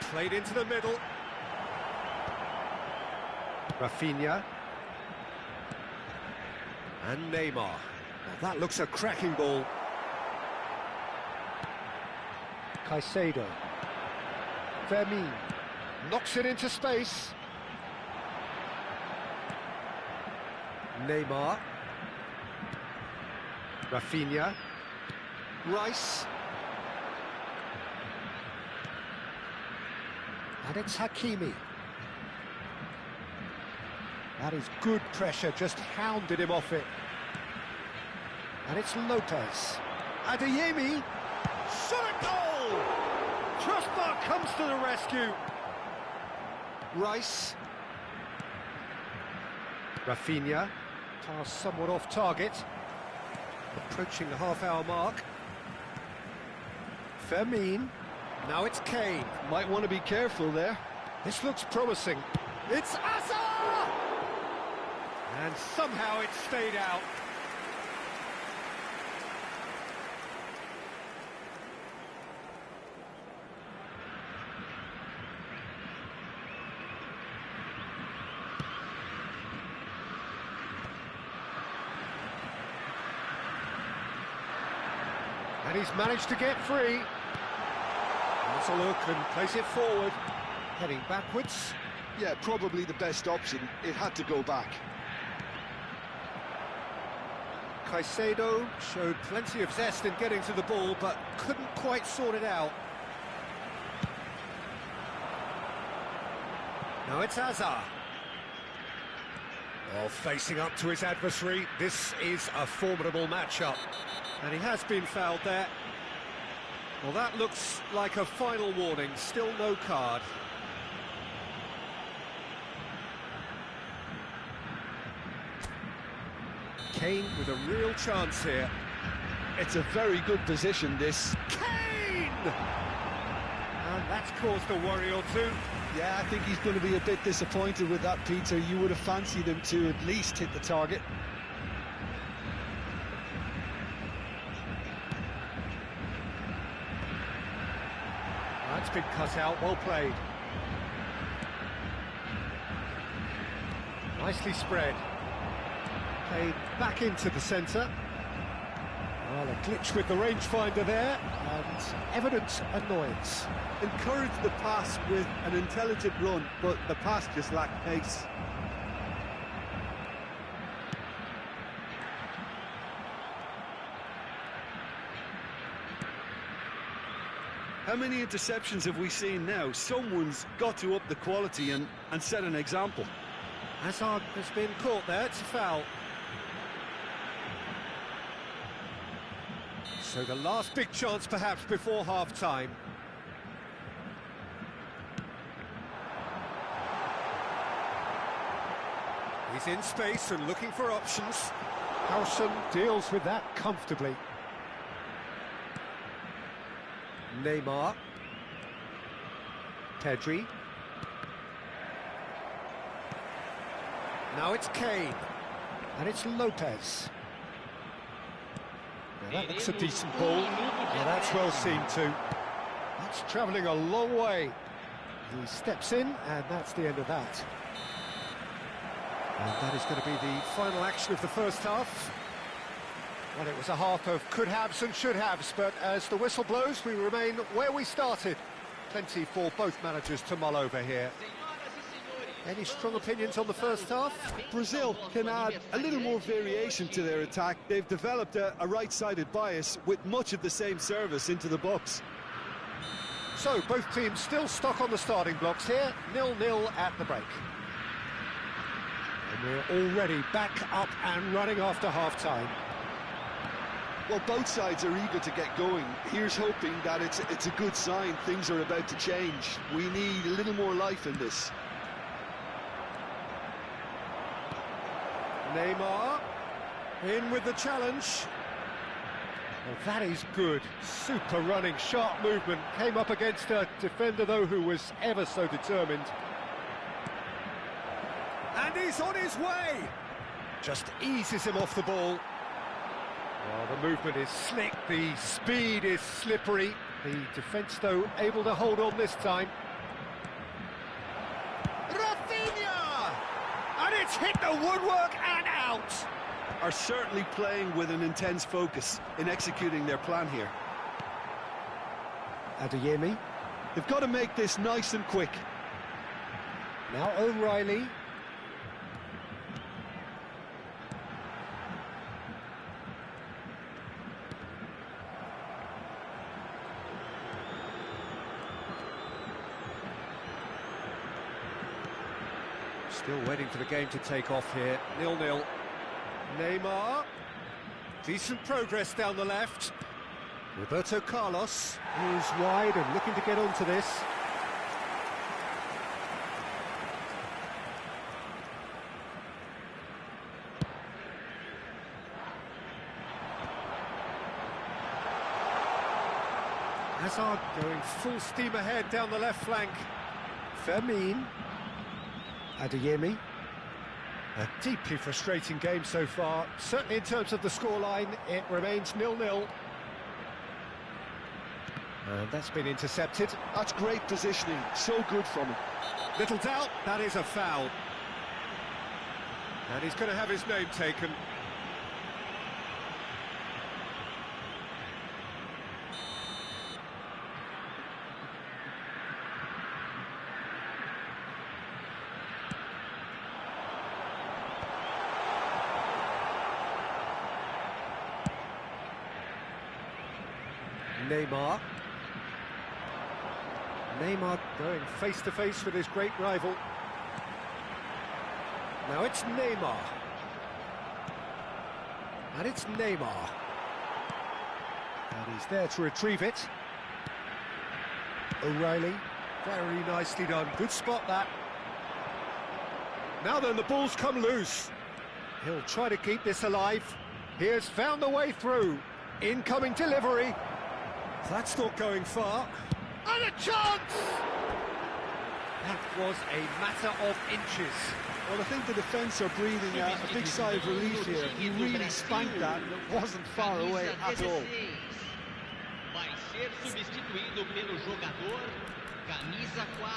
Played into the middle. Rafinha. And Neymar. Now that looks a cracking ball. Caicedo. Fermin. Knocks it into space. Neymar. Rafinha. Rice. And it's Hakimi. That is good pressure, just hounded him off it. And it's Lopez. Adeyemi. Shot a goal! Crossbar comes to the rescue. Rice. Rafinha. Pass somewhat off target. Approaching the half-hour mark. Fermin. Now it's Kane. Might want to be careful there. This looks promising. It's Hazard! And somehow it stayed out. And he's managed to get free. Let's a look and place it forward. Heading backwards. Yeah, probably the best option. It had to go back. Caicedo showed plenty of zest in getting to the ball, but couldn't quite sort it out. Now it's Hazard. Well, facing up to his adversary, this is a formidable matchup. And he has been fouled there. Well, that looks like a final warning, still no card. Kane with a real chance here. It's a very good position, this. Kane! And that's caused a worry or two. Yeah, I think he's going to be a bit disappointed with that, Peter. You would have fancied him to at least hit the target. That's been cut out, well played. Nicely spread. Played back into the centre. Well, a glitch with the rangefinder there, and evident annoyance. Encouraged the pass with an intelligent run, but the pass just lacked pace. How many interceptions have we seen now? Someone's got to up the quality and set an example. Hazard has been caught there, it's a foul. So the last big chance perhaps before half-time. He's in space and looking for options. Howson deals with that comfortably. Neymar. Pedri. Now it's Kane. And it's Lopez. Now that looks a decent ball. Now that's well seen too. That's travelling a long way. He steps in, and that's the end of that. And that is going to be the final action of the first half. Well, it was a half of could-haves and should-haves, but as the whistle blows, we remain where we started. Plenty for both managers to mull over here. Any strong opinions on the first half? Brazil can add a little more variation to their attack. They've developed a right-sided bias with much of the same service into the box. So, both teams still stuck on the starting blocks here, 0-0 at the break. And we're already back up and running after half-time. Well, both sides are eager to get going. Here's hoping that it's a good sign. Things are about to change. We need a little more life in this. Neymar, in with the challenge. Well, that is good. Super running, sharp movement. Came up against a defender, though, who was ever so determined. And he's on his way! Just eases him off the ball. Well, the movement is slick, the speed is slippery. The defence, though, able to hold on this time. Rafinha! And it's hit the woodwork and out! Are certainly playing with an intense focus in executing their plan here. Adeyemi. They've got to make this nice and quick. Now O'Reilly. Still waiting for the game to take off here. 0-0. Neymar. Decent progress down the left. Roberto Carlos is wide and looking to get onto this. Hazard going full steam ahead down the left flank. Firmine. Adeyemi. A deeply frustrating game so far. Certainly in terms of the scoreline, it remains 0-0. And that's been intercepted. That's great positioning. So good from him. Little doubt, that is a foul. And he's going to have his name taken. Neymar. Neymar going face-to-face with his great rival. Now it's Neymar. And it's Neymar. And he's there to retrieve it. O'Reilly, very nicely done. Good spot, that. Now then, the ball's come loose. He'll try to keep this alive. He has found the way through. Incoming delivery. That's not going far. And a chance! That was a matter of inches. Well, I think the defence are breathing a big sigh of relief here. He really spanked that, and it wasn't far away at all. Vai ser substituído pelo jogador camisa 4.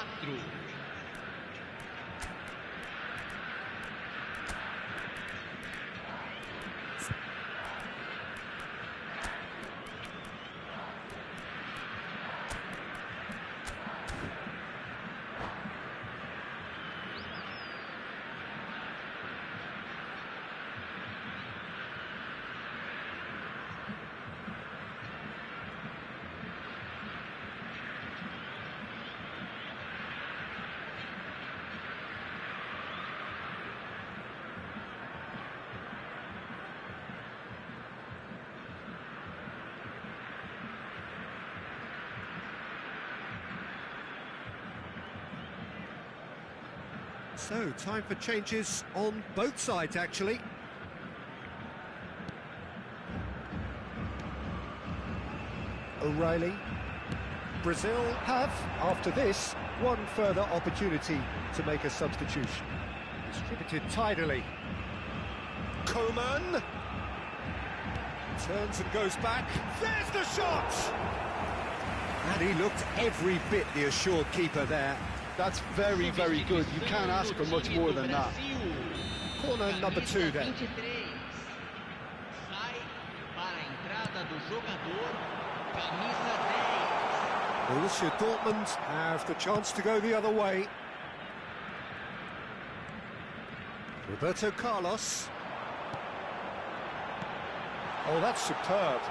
So, time for changes on both sides, actually. O'Reilly. Brazil have, after this, one further opportunity to make a substitution. Distributed tidily. Coman. Turns and goes back. There's the shot! And he looked every bit the assured keeper there. That's very, very good. You can't ask for much more than that. Corner number 2 then. Sai para a entrada do jogador camisa 10. Borussia Dortmund have the chance to go the other way. Roberto Carlos. Oh, that's superb.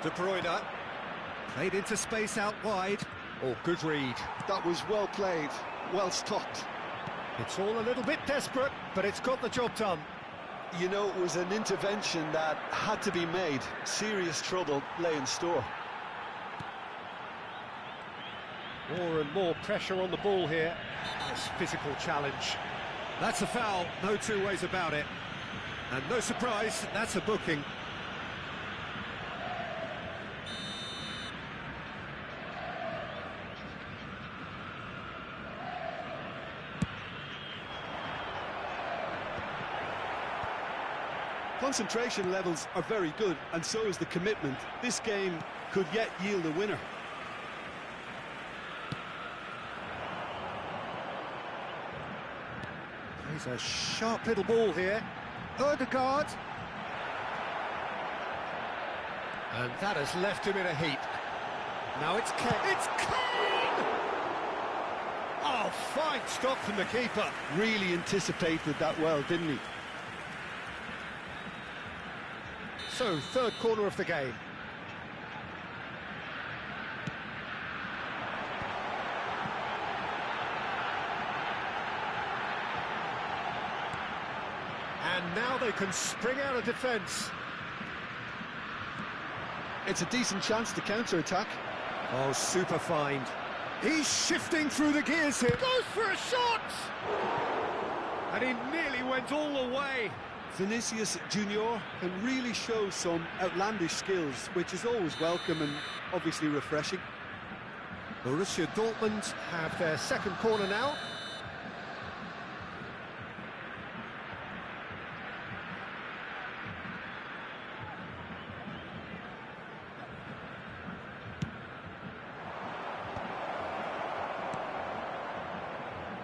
De Bruyne. Played into space out wide. Oh, good read. That was well played, well stopped. It's all a little bit desperate, but it's got the job done. You know, it was an intervention that had to be made. Serious trouble lay in store. More and more pressure on the ball here. Nice physical challenge. That's a foul, no two ways about it. And no surprise, that's a booking. Concentration levels are very good, and so is the commitment. This game could yet yield a winner. He's a sharp little ball here. Ødegaard. And that has left him in a heap. Now it's Kane. It's Kane! Oh, fine stop from the keeper. Really anticipated that well, didn't he? So, third corner of the game. And now they can spring out of defence. It's a decent chance to counter-attack. Oh, super find. He's shifting through the gears here. Goes for a shot! And he nearly went all the way. Vinicius Junior can really show some outlandish skills, which is always welcome and obviously refreshing. Borussia Dortmund have their second corner now.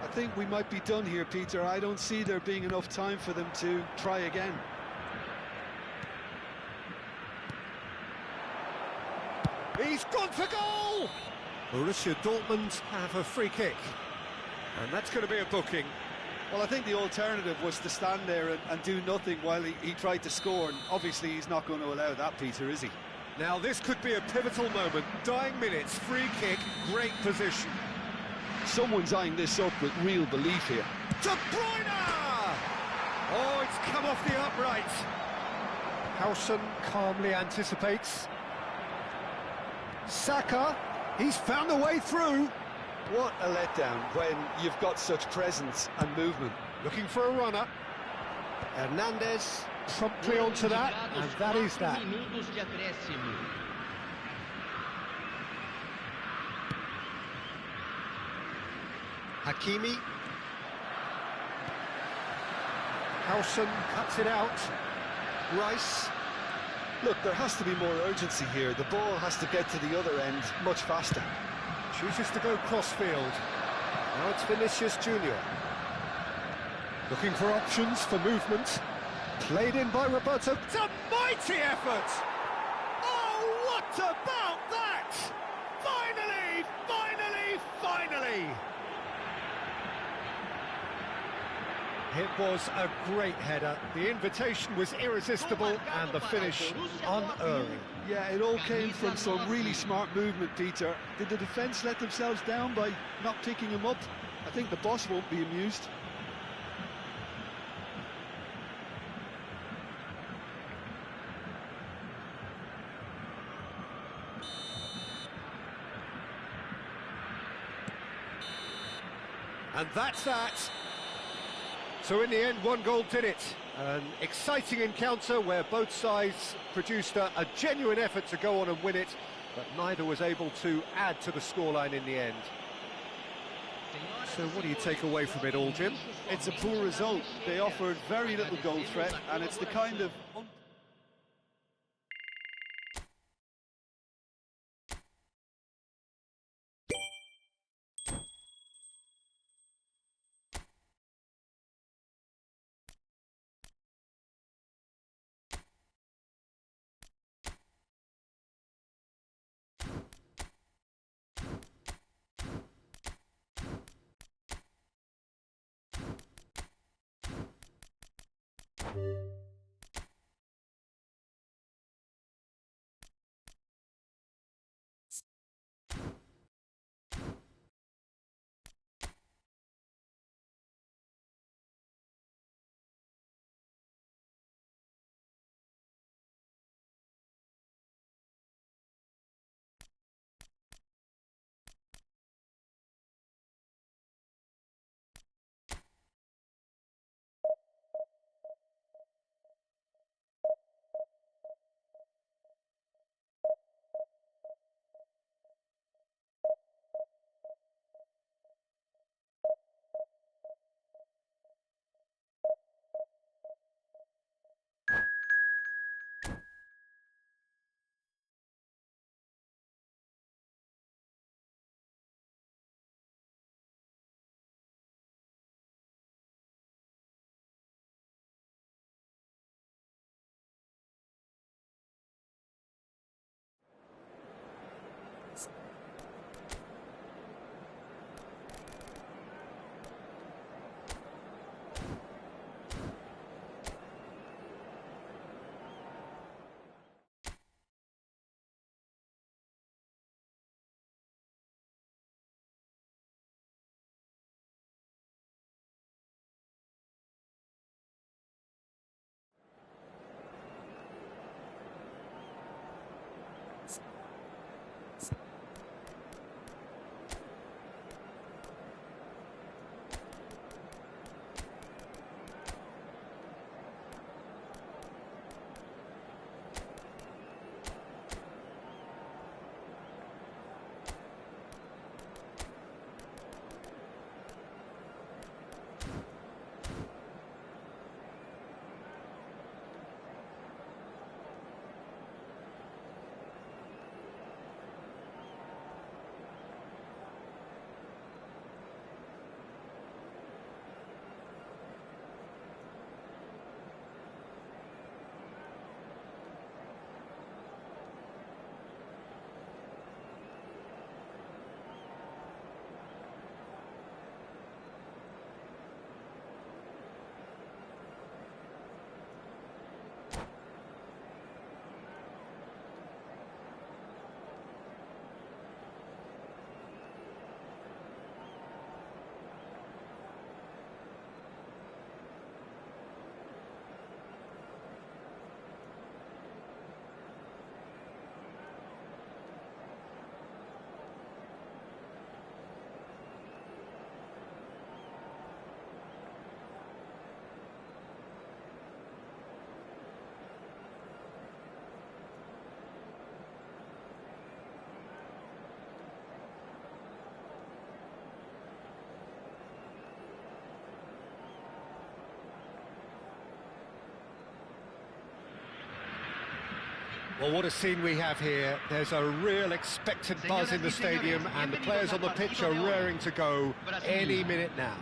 I think we might be done here, Peter. I don't see there being enough time for them to try again. He's gone for goal! Borussia Dortmund have a free kick. And that's going to be a booking. Well, I think the alternative was to stand there and do nothing while he tried to score, and obviously he's not going to allow that, Peter, is he? Now this could be a pivotal moment. Dying minutes, free kick, great position. Someone's eyeing this up with real belief here. De Bruyne! Oh, it's come off the upright. Howson calmly anticipates. Saka, he's found a way through. What a letdown when you've got such presence and movement. Looking for a runner. Hernandez promptly onto that, and that is that. Minutos de acréscimo. Hakimi. Howson cuts it out. Rice. Look, there has to be more urgency here. The ball has to get to the other end much faster. Chooses to go cross-field. Now it's Vinicius Junior. Looking for options for movement. Played in by Roberto. It's a mighty effort! Oh, what about that? Finally, finally, finally! It was a great header. The invitation was irresistible and the finish unerring. Yeah, it all came from some really smart movement, Peter. Did the defence let themselves down by not picking him up? I think the boss won't be amused. And that's that. So in the end, one goal did it. An exciting encounter where both sides produced a genuine effort to go on and win it, but neither was able to add to the scoreline in the end. So what do you take away from it all, Jim? It's a poor result. They offered very little goal threat, and it's the kind of Well, what a scene we have here. There's a real expectant buzz in the stadium, and the players on the pitch are raring to go any minute now.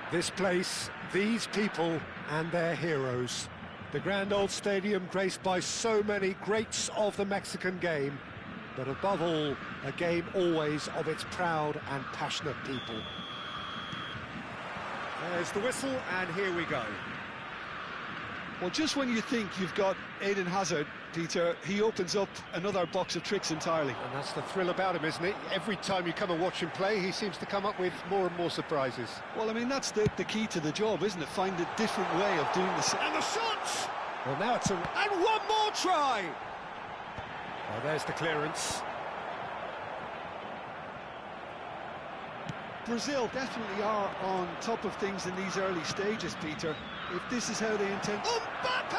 This place, these people, and their heroes. The grand old stadium graced by so many greats of the Mexican game, but above all, a game always of its proud and passionate people. There's the whistle, and here we go. Well, just when you think you've got Eden Hazard, Peter, he opens up another box of tricks entirely. And that's the thrill about him, isn't it? Every time you come and watch him play, he seems to come up with more and more surprises. Well, I mean, that's the key to the job, isn't it? Find a different way of doing this. And the shot! Well, now it's and one more try! Well, there's the clearance. Brazil definitely are on top of things in these early stages, Peter. If this is how they intend... Mbappe!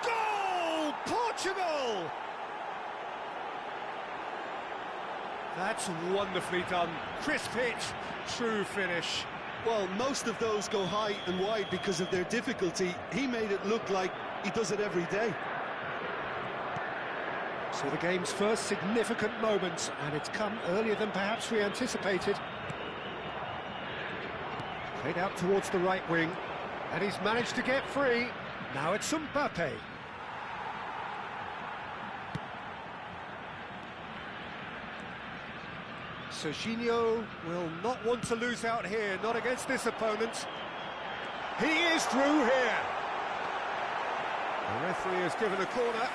Goal! Portugal! That's wonderfully done. Crisp hit, true finish. Well, most of those go high and wide because of their difficulty. He made it look like he does it every day. So the game's first significant moment, and it's come earlier than perhaps we anticipated. Played out towards the right wing, and he's managed to get free. Now it's Mbappe. Serginho will not want to lose out here, not against this opponent. He is through here. The referee has given a corner.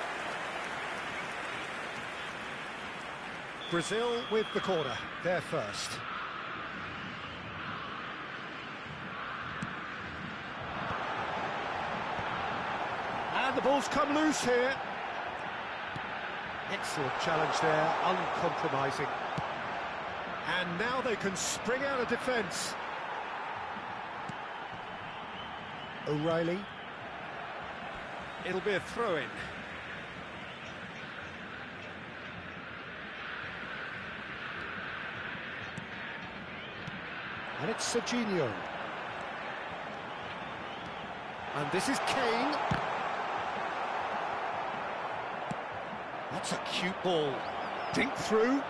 Brazil with the corner, they're first. And the ball's come loose here. Excellent challenge there, uncompromising. And now they can spring out of defence. O'Reilly. It'll be a throw-in. And it's Serginho. And this is Kane. That's a cute ball. Dink through.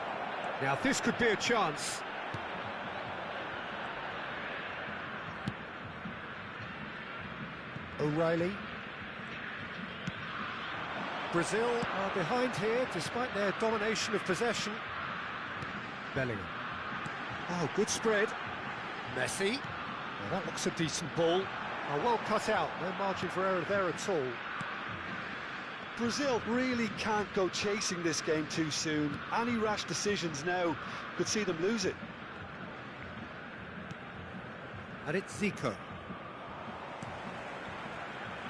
Now this could be a chance. O'Reilly. Brazil are behind here despite their domination of possession. Bellingham. Oh, good spread. Messi. Well, that looks a decent ball. Oh, well cut out. No margin for error there at all. Brazil really can't go chasing this game too soon. Any rash decisions now could see them lose it. And it's Zico.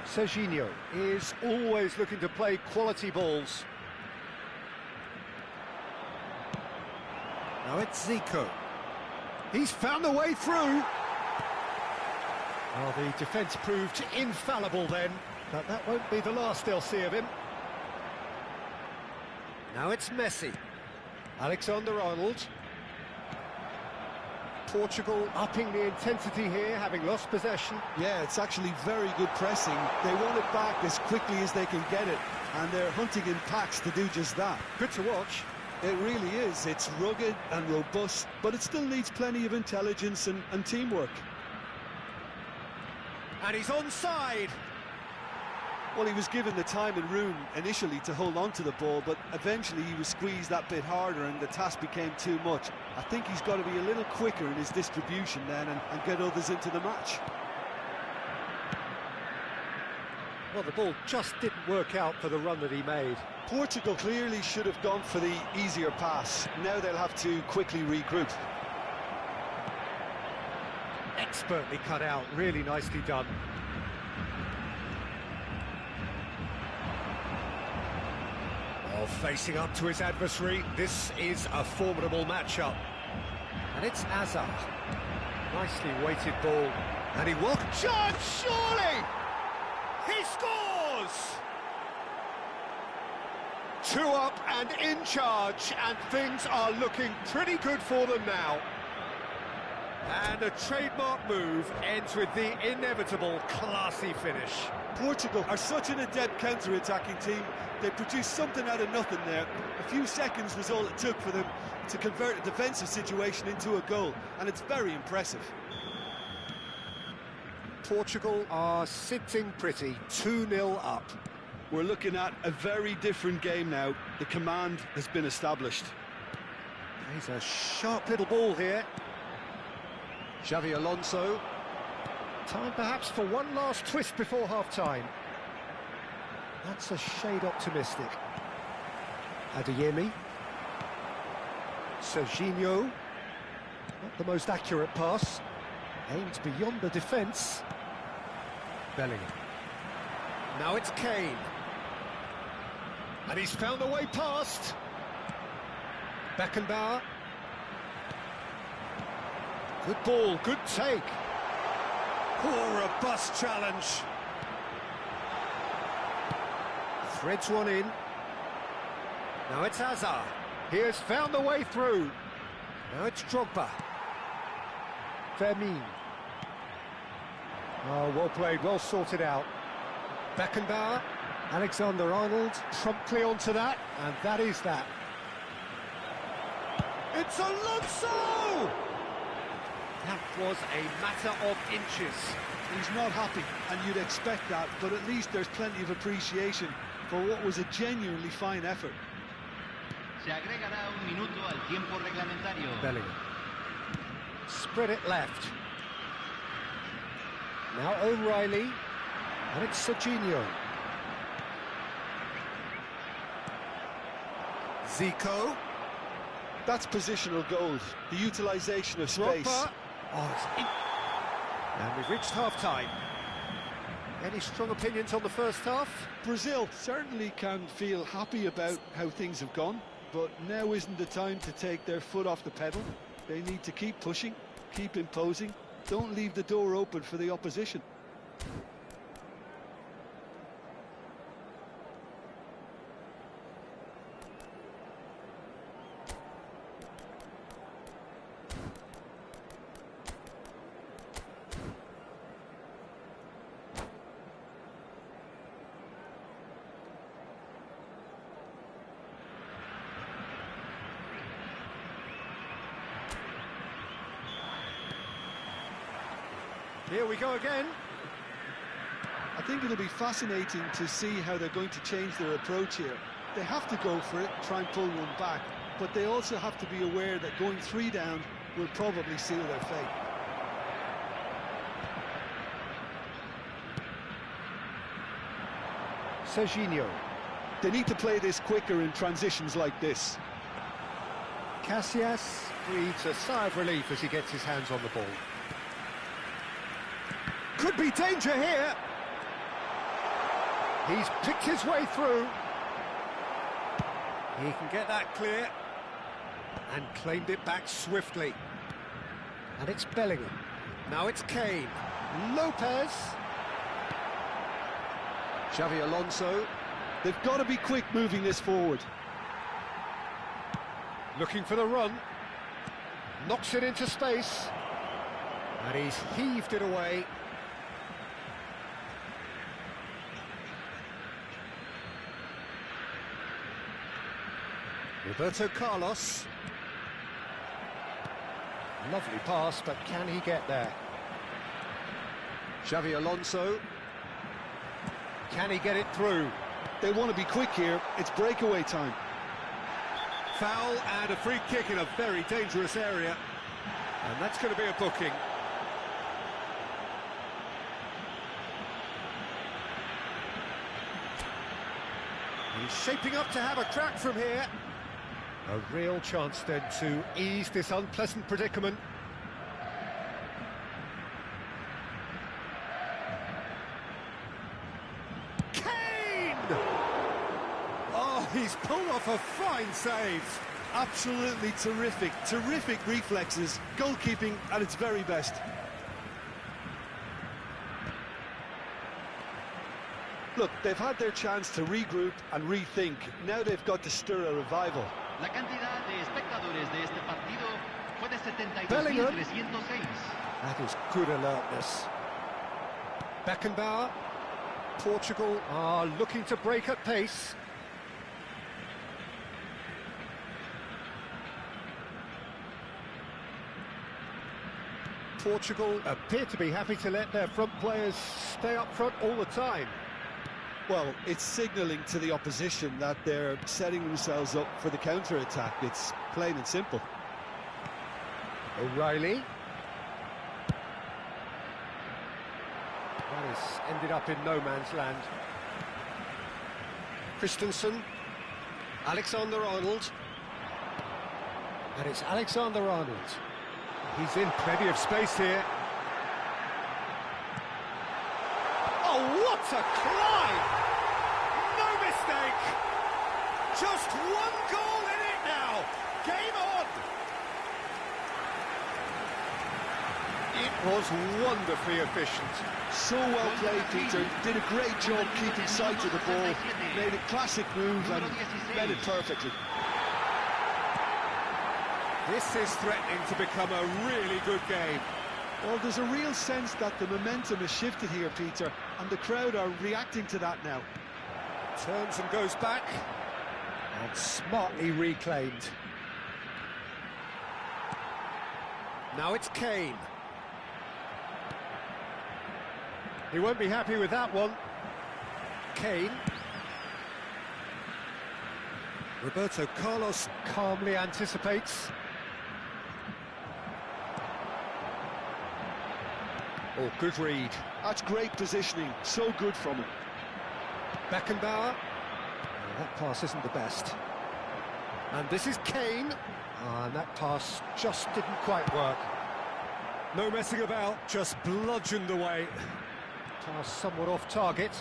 Serginho is always looking to play quality balls. Now it's Zico. He's found a way through. Well, the defence proved infallible then, but that won't be the last they'll see of him. Now it's Messi. Alexander-Arnold. Portugal upping the intensity here, having lost possession. Yeah, it's actually very good pressing. They want it back as quickly as they can get it, and they're hunting in packs to do just that. Good to watch. It really is. It's rugged and robust, but it still needs plenty of intelligence and teamwork. And he's onside. Well, he was given the time and room initially to hold on to the ball, but eventually he was squeezed that bit harder and the task became too much. I think he's got to be a little quicker in his distribution then and get others into the match. Well, the ball just didn't work out for the run that he made. Portugal clearly should have gone for the easier pass. Now they'll have to quickly regroup. Expertly cut out, really nicely done. Well, facing up to his adversary, this is a formidable matchup. And it's Hazard. Nicely weighted ball. And he will... Chance, surely! He scores! 2 up and in charge, and things are looking pretty good for them now. And a trademark move ends with the inevitable classy finish. Portugal are such an adept counter-attacking team. They produced something out of nothing there. A few seconds was all it took for them to convert a defensive situation into a goal, and it's very impressive. Portugal are sitting pretty, 2-0 up. We're looking at a very different game now. The command has been established. He's a sharp little ball here. Xavi Alonso. Time perhaps for one last twist before half-time. That's a shade optimistic. Adeyemi. Serginho. Not the most accurate pass. Aimed beyond the defence. Bellingham. Now it's Kane. And he's found a way past. Beckenbauer. Good ball, good take. Oh, robust challenge. Threads one in. Now it's Hazard. He has found the way through. Now it's Drogba. Vermeer. Oh, well played, well sorted out. Beckenbauer. Alexander-Arnold promptly onto that, and that is that. It's Alonso! That was a matter of inches. He's not happy, and you'd expect that, but at least there's plenty of appreciation for what was a genuinely fine effort. Se agregará un minuto al tiempo reglamentario. Bellingham. Spread it left. Now O'Reilly, and it's Serginho. Zico. That's positional goals, the utilisation of space. Drogba. Oh, it's in. And we've reached half-time. Any strong opinions on the first half? Brazil certainly can feel happy about how things have gone, but now isn't the time to take their foot off the pedal. They need to keep pushing, keep imposing, don't leave the door open for the opposition. Here we go again. I think it'll be fascinating to see how they're going to change their approach here. They have to go for it, try and pull one back, but they also have to be aware that going 3 down will probably seal their fate. Serginho. They need to play this quicker in transitions like this. Casillas breathes a sigh of relief as he gets his hands on the ball. Could be danger here. He's picked his way through. He can get that clear. And claimed it back swiftly. And it's Bellingham. Now it's Kane. Lopez. Xavi Alonso. They've got to be quick moving this forward. Looking for the run. Knocks it into space. And he's heaved it away. Roberto Carlos. Lovely pass, but can he get there? Xavi Alonso. Can he get it through? They want to be quick here. It's breakaway time. Foul and a free kick in a very dangerous area. And that's going to be a booking. He's shaping up to have a crack from here. A real chance then to ease this unpleasant predicament. Kane! Oh, he's pulled off a fine save. Absolutely terrific, terrific reflexes, goalkeeping at its very best. Look, they've had their chance to regroup and rethink. Now they've got to stir a revival. La cantidad de espectadores de este partido fue de Bellingham. 72.306. That is good alertness. Beckenbauer. Portugal are looking to break at pace. Portugal appear to be happy to let their front players stay up front all the time. Well, it's signalling to the opposition that they're setting themselves up for the counter-attack. It's plain and simple. O'Reilly. That has ended up in no man's land. Christensen. Alexander-Arnold. And it's Alexander-Arnold. He's in plenty of space here. Oh, what a climb! No mistake! Just one goal in it now! Game on! It was wonderfully efficient. So well played, Peter. Did a great job keeping sight of the ball. Made a classic move and read it perfectly. This is threatening to become a really good game. Well, there's a real sense that the momentum has shifted here, Peter, and the crowd are reacting to that now. Turns and goes back, and smartly reclaimed. Now it's Kane. He won't be happy with that one. Kane. Roberto Carlos calmly anticipates. Oh, good read. That's great positioning, so good from him. Beckenbauer. Oh, that pass isn't the best. And this is Kane. And that pass just didn't quite work. No messing about, just bludgeoned away. Pass somewhat off target.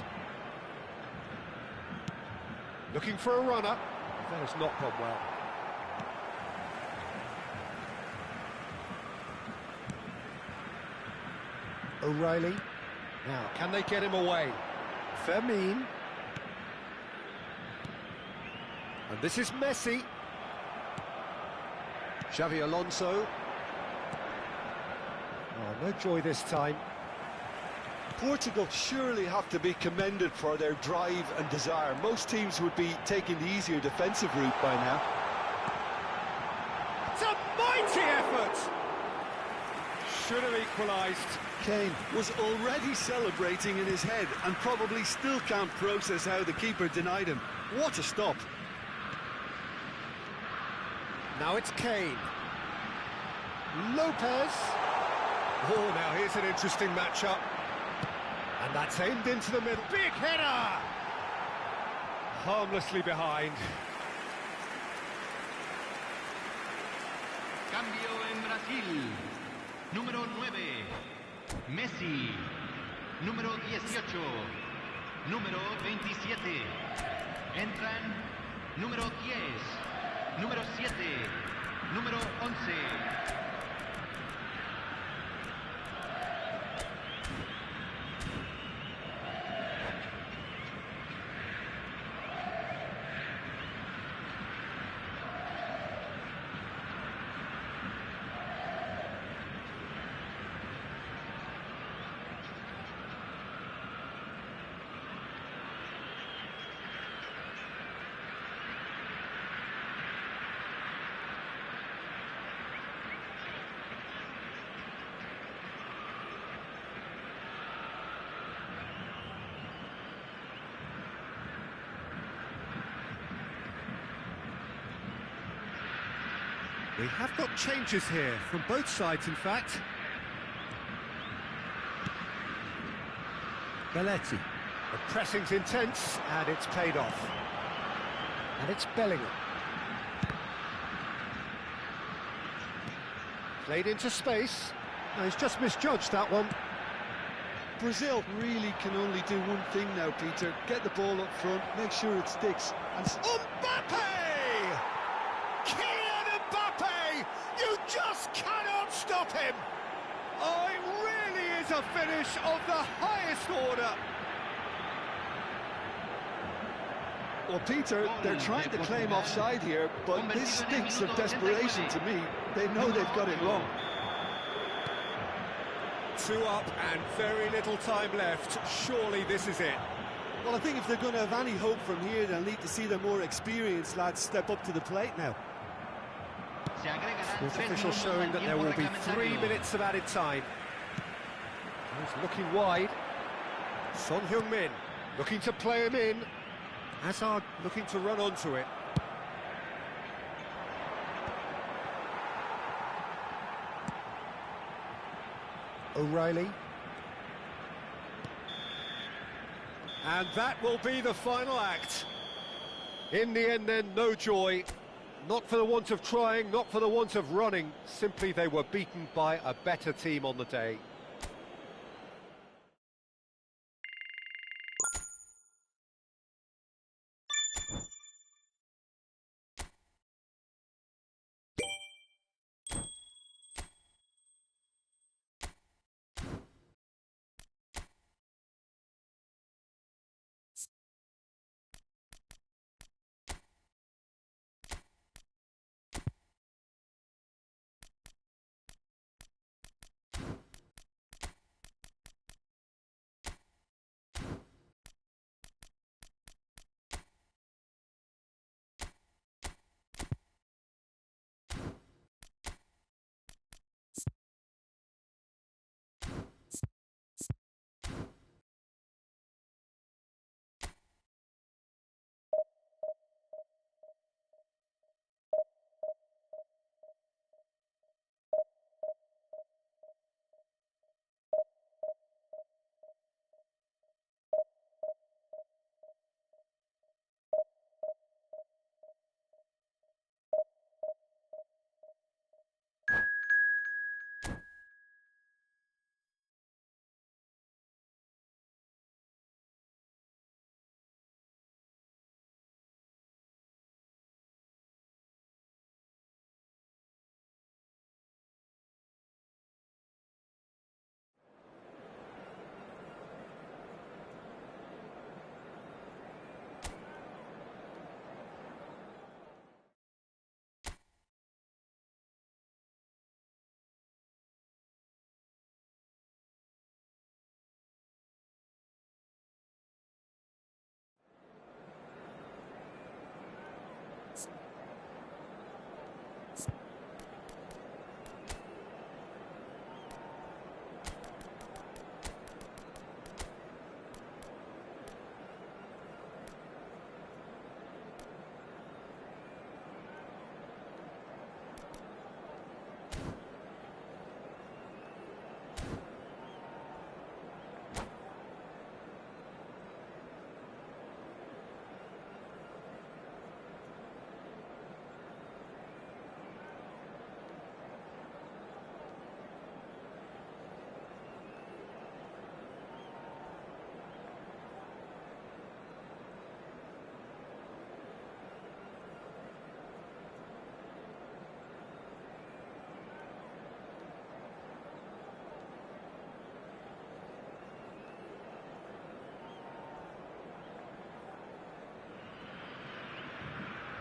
Looking for a runner. That has not gone well. O'Reilly. Now, can they get him away? Fermin. And this is Messi. Xavi Alonso. Oh, no joy this time. Portugal surely have to be commended for their drive and desire. Most teams would be taking the easier defensive route by now. It's a mighty effort! Should have equalised. Kane was already celebrating in his head and probably still can't process how the keeper denied him. What a stop. Now it's Kane. Lopez. Oh, now here's an interesting matchup. And that's aimed into the middle. Big header! Harmlessly behind. Cambio en Brasil. Número 9, Messi. Número 18, número 27. Entran número 10, número 7, número 11. We have got changes here, from both sides in fact. Belletti. The pressing's intense, and it's paid off. And it's Bellingham. Played into space. No, he's just misjudged that one. Brazil really can only do one thing now, Peter. Get the ball up front, make sure it sticks. And Mbappe! Kylian Mbappe! You just cannot stop him! Oh, it really is a finish of the highest order. Well, Peter, they're trying to claim offside here, but this stinks of desperation to me. They know they've got it wrong. 2 up and very little time left. Surely this is it. Well, I think if they're going to have any hope from here, they'll need to see their more experienced lads step up to the plate now. With officials showing that there will be 3 minutes of added time. He's looking wide. Son Heung-min looking to play him in. Hazard looking to run onto it. O'Reilly. And that will be the final act. In the end then, no joy. Not for the want of trying, not for the want of running. Simply they were beaten by a better team on the day.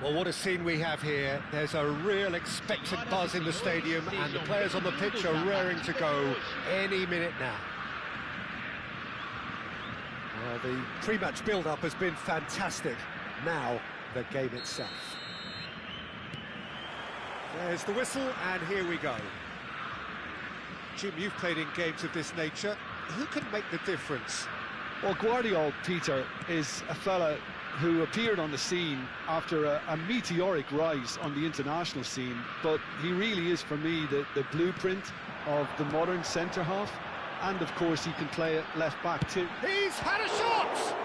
Well, what a scene we have here. There's a real expectant buzz in the stadium and the players on the pitch are raring to go any minute now. Well, the pre-match build-up has been fantastic. Now, the game itself. There's the whistle, and here we go. Jim, you've played in games of this nature. Who can make the difference? Well, Guardiola, Peter, is a fella who appeared on the scene after a meteoric rise on the international scene, but he really is, for me, the blueprint of the modern centre-half, and of course he can play at left-back too. He's had a shot!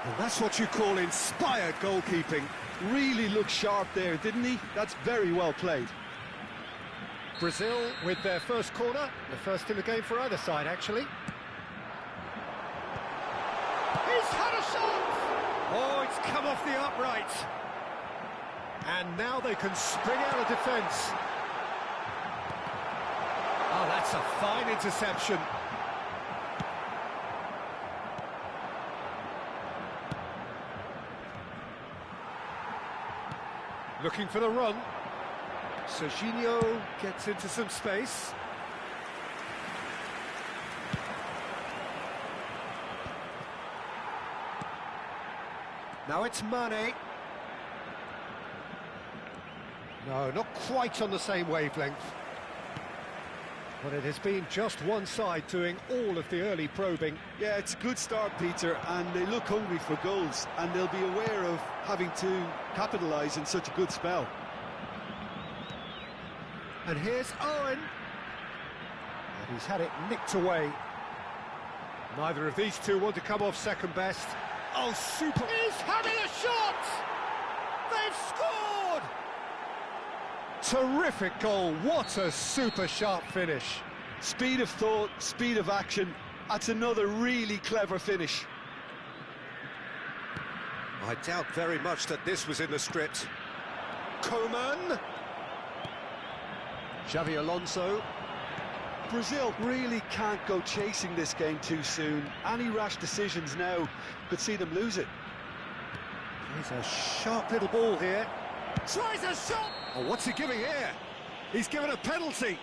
And that's what you call inspired goalkeeping. Really looked sharp there, didn't he? That's very well played. Brazil with their first corner, the first in the game for either side, actually. He's had a shot! Oh, it's come off the upright. And now they can spring out of defence. Oh, that's a fine interception. Looking for the run. Serginho gets into some space. Now it's Mane. No, not quite on the same wavelength. But it has been just one side doing all of the early probing. Yeah, it's a good start, Peter, and they look hungry for goals, and they'll be aware of having to capitalise in such a good spell. And here's Owen. And he's had it nicked away. Neither of these two want to come off second best. Oh, super! He's having a shot! They've scored! Terrific goal, what a super sharp finish. Speed of thought, speed of action, that's another really clever finish. I doubt very much that this was in the script. Coman. Xavi Alonso. Brazil really can't go chasing this game too soon. Any rash decisions now could see them lose it. Here's a sharp little ball here. Tries a shot! Oh, what's he giving here? He's given a penalty.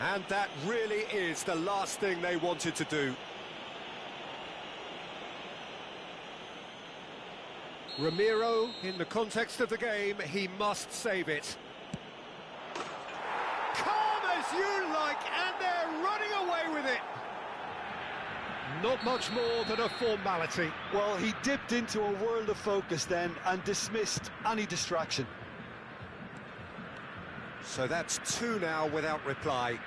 And that really is the last thing they wanted to do. Ramiro, in the context of the game, he must save it. Calm as you like, and they're running away with it. Not much more than a formality. Well, he dipped into a world of focus then and dismissed any distraction. So that's two now without reply.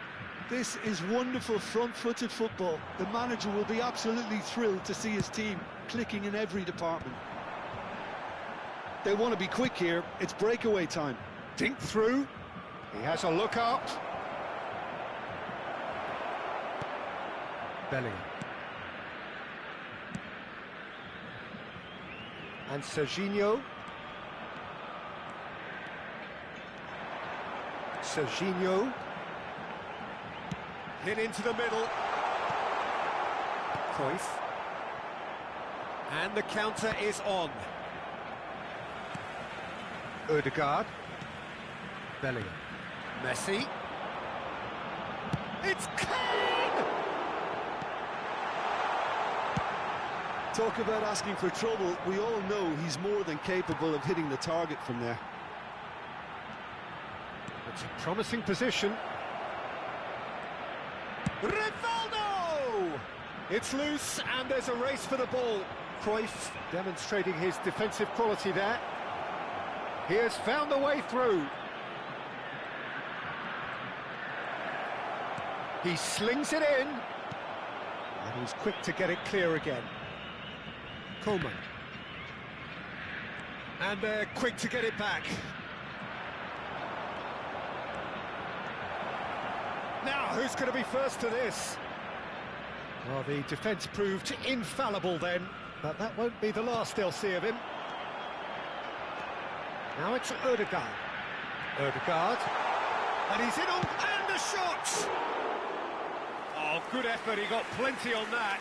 This is wonderful front-footed football. The manager will be absolutely thrilled to see his team clicking in every department. They want to be quick here. It's breakaway time. Dink through. He has a look up. Bellingham. And Serginho. Serginho. Hit into the middle. Cruyff. And the counter is on. Odegaard. Bellingham. Messi. It's Kane! Talk about asking for trouble. We all know he's more than capable of hitting the target from there. It's a promising position. Rivaldo! It's loose and there's a race for the ball. Cruyff demonstrating his defensive quality there. He has found the way through. He slings it in. And he's quick to get it clear again. Coman. And they're quick to get it back. Now, who's going to be first to this? Well, the defence proved infallible then, but that won't be the last they'll see of him. Now it's Odegaard. Odegaard. And he's in on, and the shot! Oh, good effort, he got plenty on that.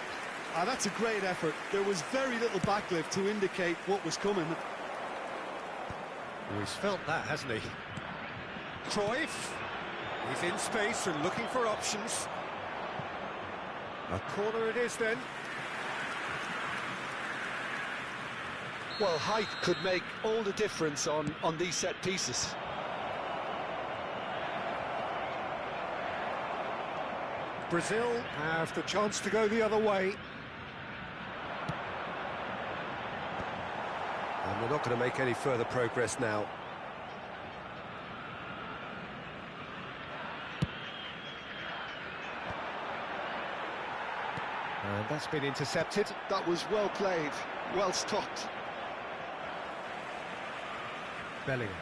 Ah, that's a great effort. There was very little backlift to indicate what was coming. Well, he's felt that, hasn't he? Cruyff. He's in space and looking for options. A corner it is then. Well, height could make all the difference on these set pieces. Brazil have the chance to go the other way. And they're not going to make any further progress now. And that's been intercepted. That was well played, well stopped. Bellingham.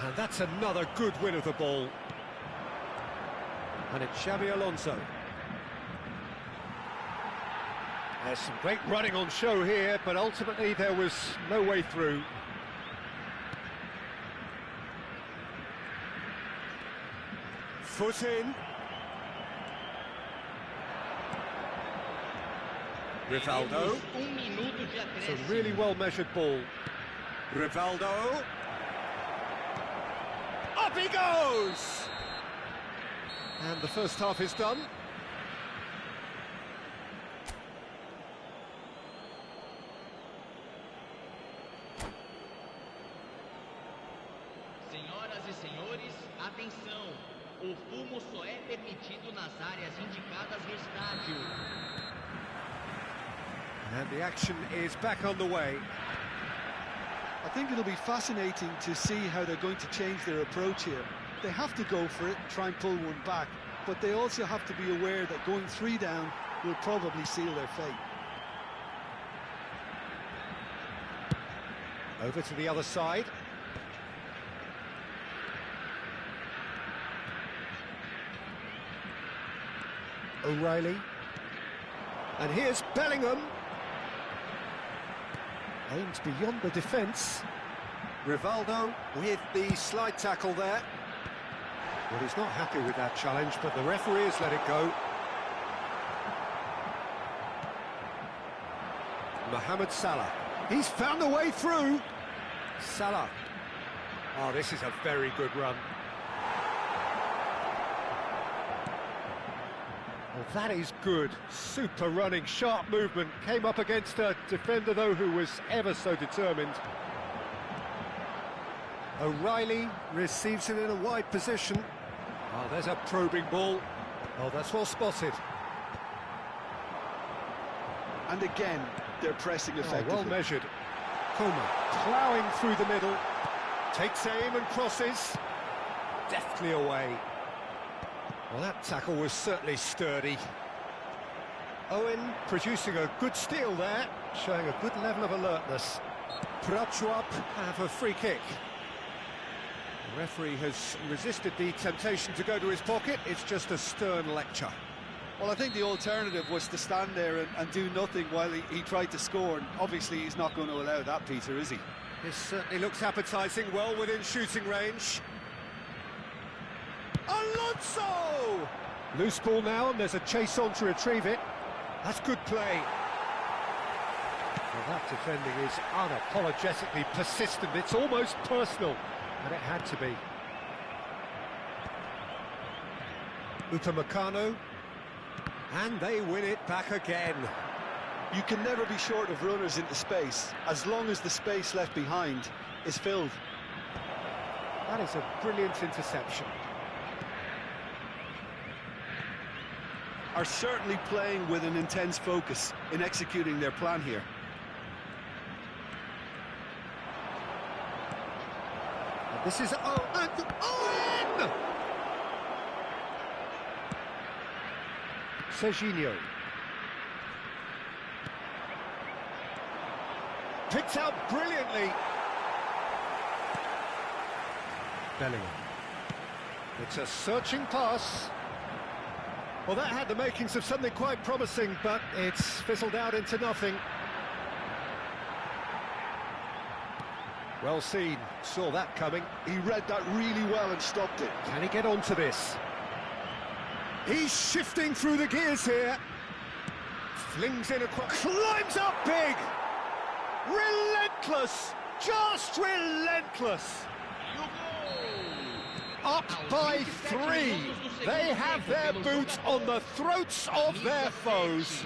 And that's another good win of the ball. And it's Xavi Alonso. There's some great running on show here, but ultimately there was no way through. Foot in. Rivaldo. It's a really well-measured ball. Rivaldo. Up he goes! And the first half is done. Senhoras e senhores, atenção! O fumo só é permitido nas áreas indicadas no estádio. And the action is back on the way. I think it'll be fascinating to see how they're going to change their approach here. They have to go for it, try and pull one back, but they also have to be aware that going 3 down will probably seal their fate. Over to the other side. O'Reilly. And here's Bellingham. Aims beyond the defence. Rivaldo with the slide tackle there. Well, he's not happy with that challenge, but the referee has let it go. Mohamed Salah. He's found a way through. Salah. Oh, this is a very good run. Well, that is good. Super running, sharp movement. Came up against a defender, though, who was ever so determined. O'Reilly receives it in a wide position. Oh, there's a probing ball. Oh, that's well spotted. And again, they're pressing effectively. Oh, well measured. Coleman ploughing through the middle. Takes aim and crosses. Deftly away. Well, that tackle was certainly sturdy. Owen producing a good steal there, showing a good level of alertness. Prachuap have a free kick. The referee has resisted the temptation to go to his pocket. It's just a stern lecture. Well, I think the alternative was to stand there and do nothing while he tried to score, and obviously he's not going to allow that, Peter, is he? This certainly looks appetising, well within shooting range. Alonso! Loose ball now, and there's a chase on to retrieve it. That's good play. Well, that defending is unapologetically persistent. It's almost personal, and it had to be. Upamecano, and they win it back again. You can never be short of runners into space, as long as the space left behind is filled. That is a brilliant interception. Are certainly playing with an intense focus in executing their plan here. And this is Owen! Serginho. Picked out brilliantly. Bellingham. It's a searching pass. Well, that had the makings of something quite promising, but it's fizzled out into nothing. Well seen, saw that coming. He read that really well and stopped it. Can he get onto this? He's shifting through the gears here. Flings in across, climbs up big. Relentless, just relentless. Up by 3. They have their boots on the throats of their foes.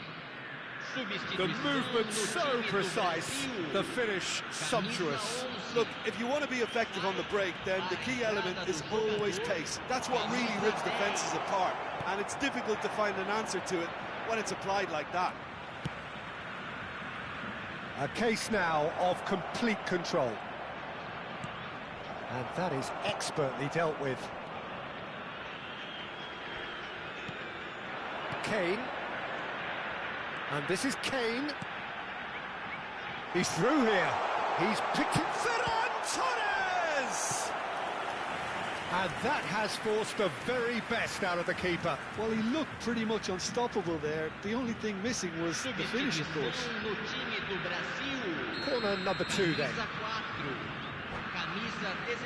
The movement so precise, the finish sumptuous. Look, if you want to be effective on the break, then the key element is always pace. That's what really rips defences apart, and it's difficult to find an answer to it when it's applied like that. A case now of complete control. And that is expertly dealt with. Kane. And this is Kane. He's through here. He's picked it. Ferran Torres! And that has forced the very best out of the keeper. Well, he looked pretty much unstoppable there. The only thing missing was the finish, of course. Corner number 2 then. Camisa 17,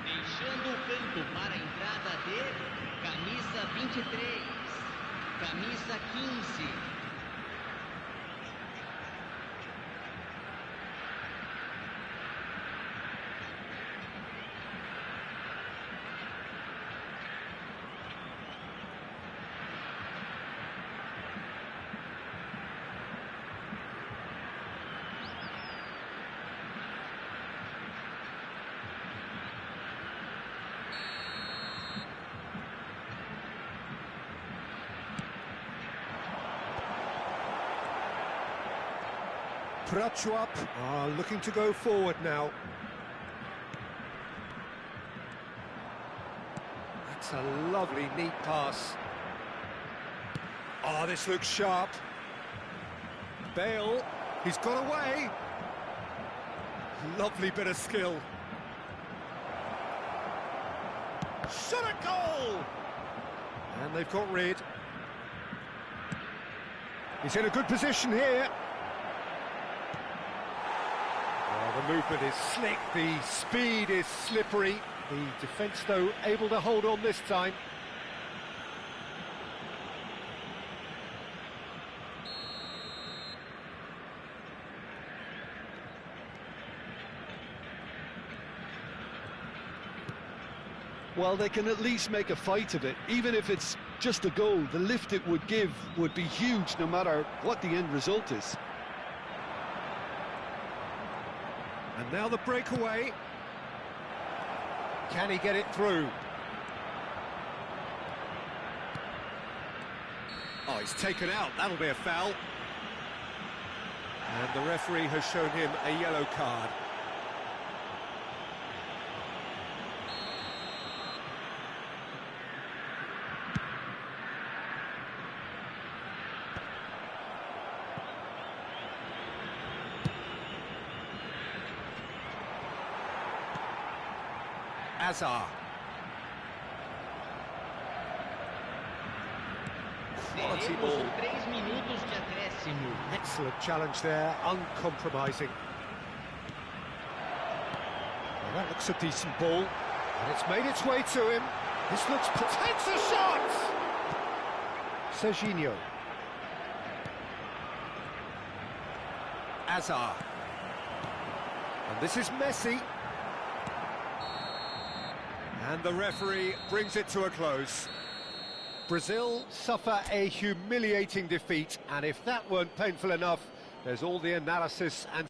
deixando o campo para a entrada de camisa 23, camisa 15. Prachuap are looking to go forward now. That's a lovely, neat pass. Oh, this looks sharp. Bale, he's got away. Lovely bit of skill. Shot a goal! And they've got rid. He's in a good position here. Oh, the movement is slick, the speed is slippery. The defence, though, able to hold on this time. Well, they can at least make a fight of it. Even if it's just a goal, the lift it would give would be huge no matter what the end result is. And now the breakaway. Can he get it through? Oh, he's taken out. That'll be a foul. And the referee has shown him a yellow card. Azar. Quality ball. 3 minutos de acréscimo. Excellent challenge there, uncompromising. Well, that looks a decent ball, and it's made its way to him. This looks... takes a shot! Serginho. Azar. And this is Messi. And the referee brings it to a close. Brazil suffer a humiliating defeat, and if that weren't painful enough, there's all the analysis and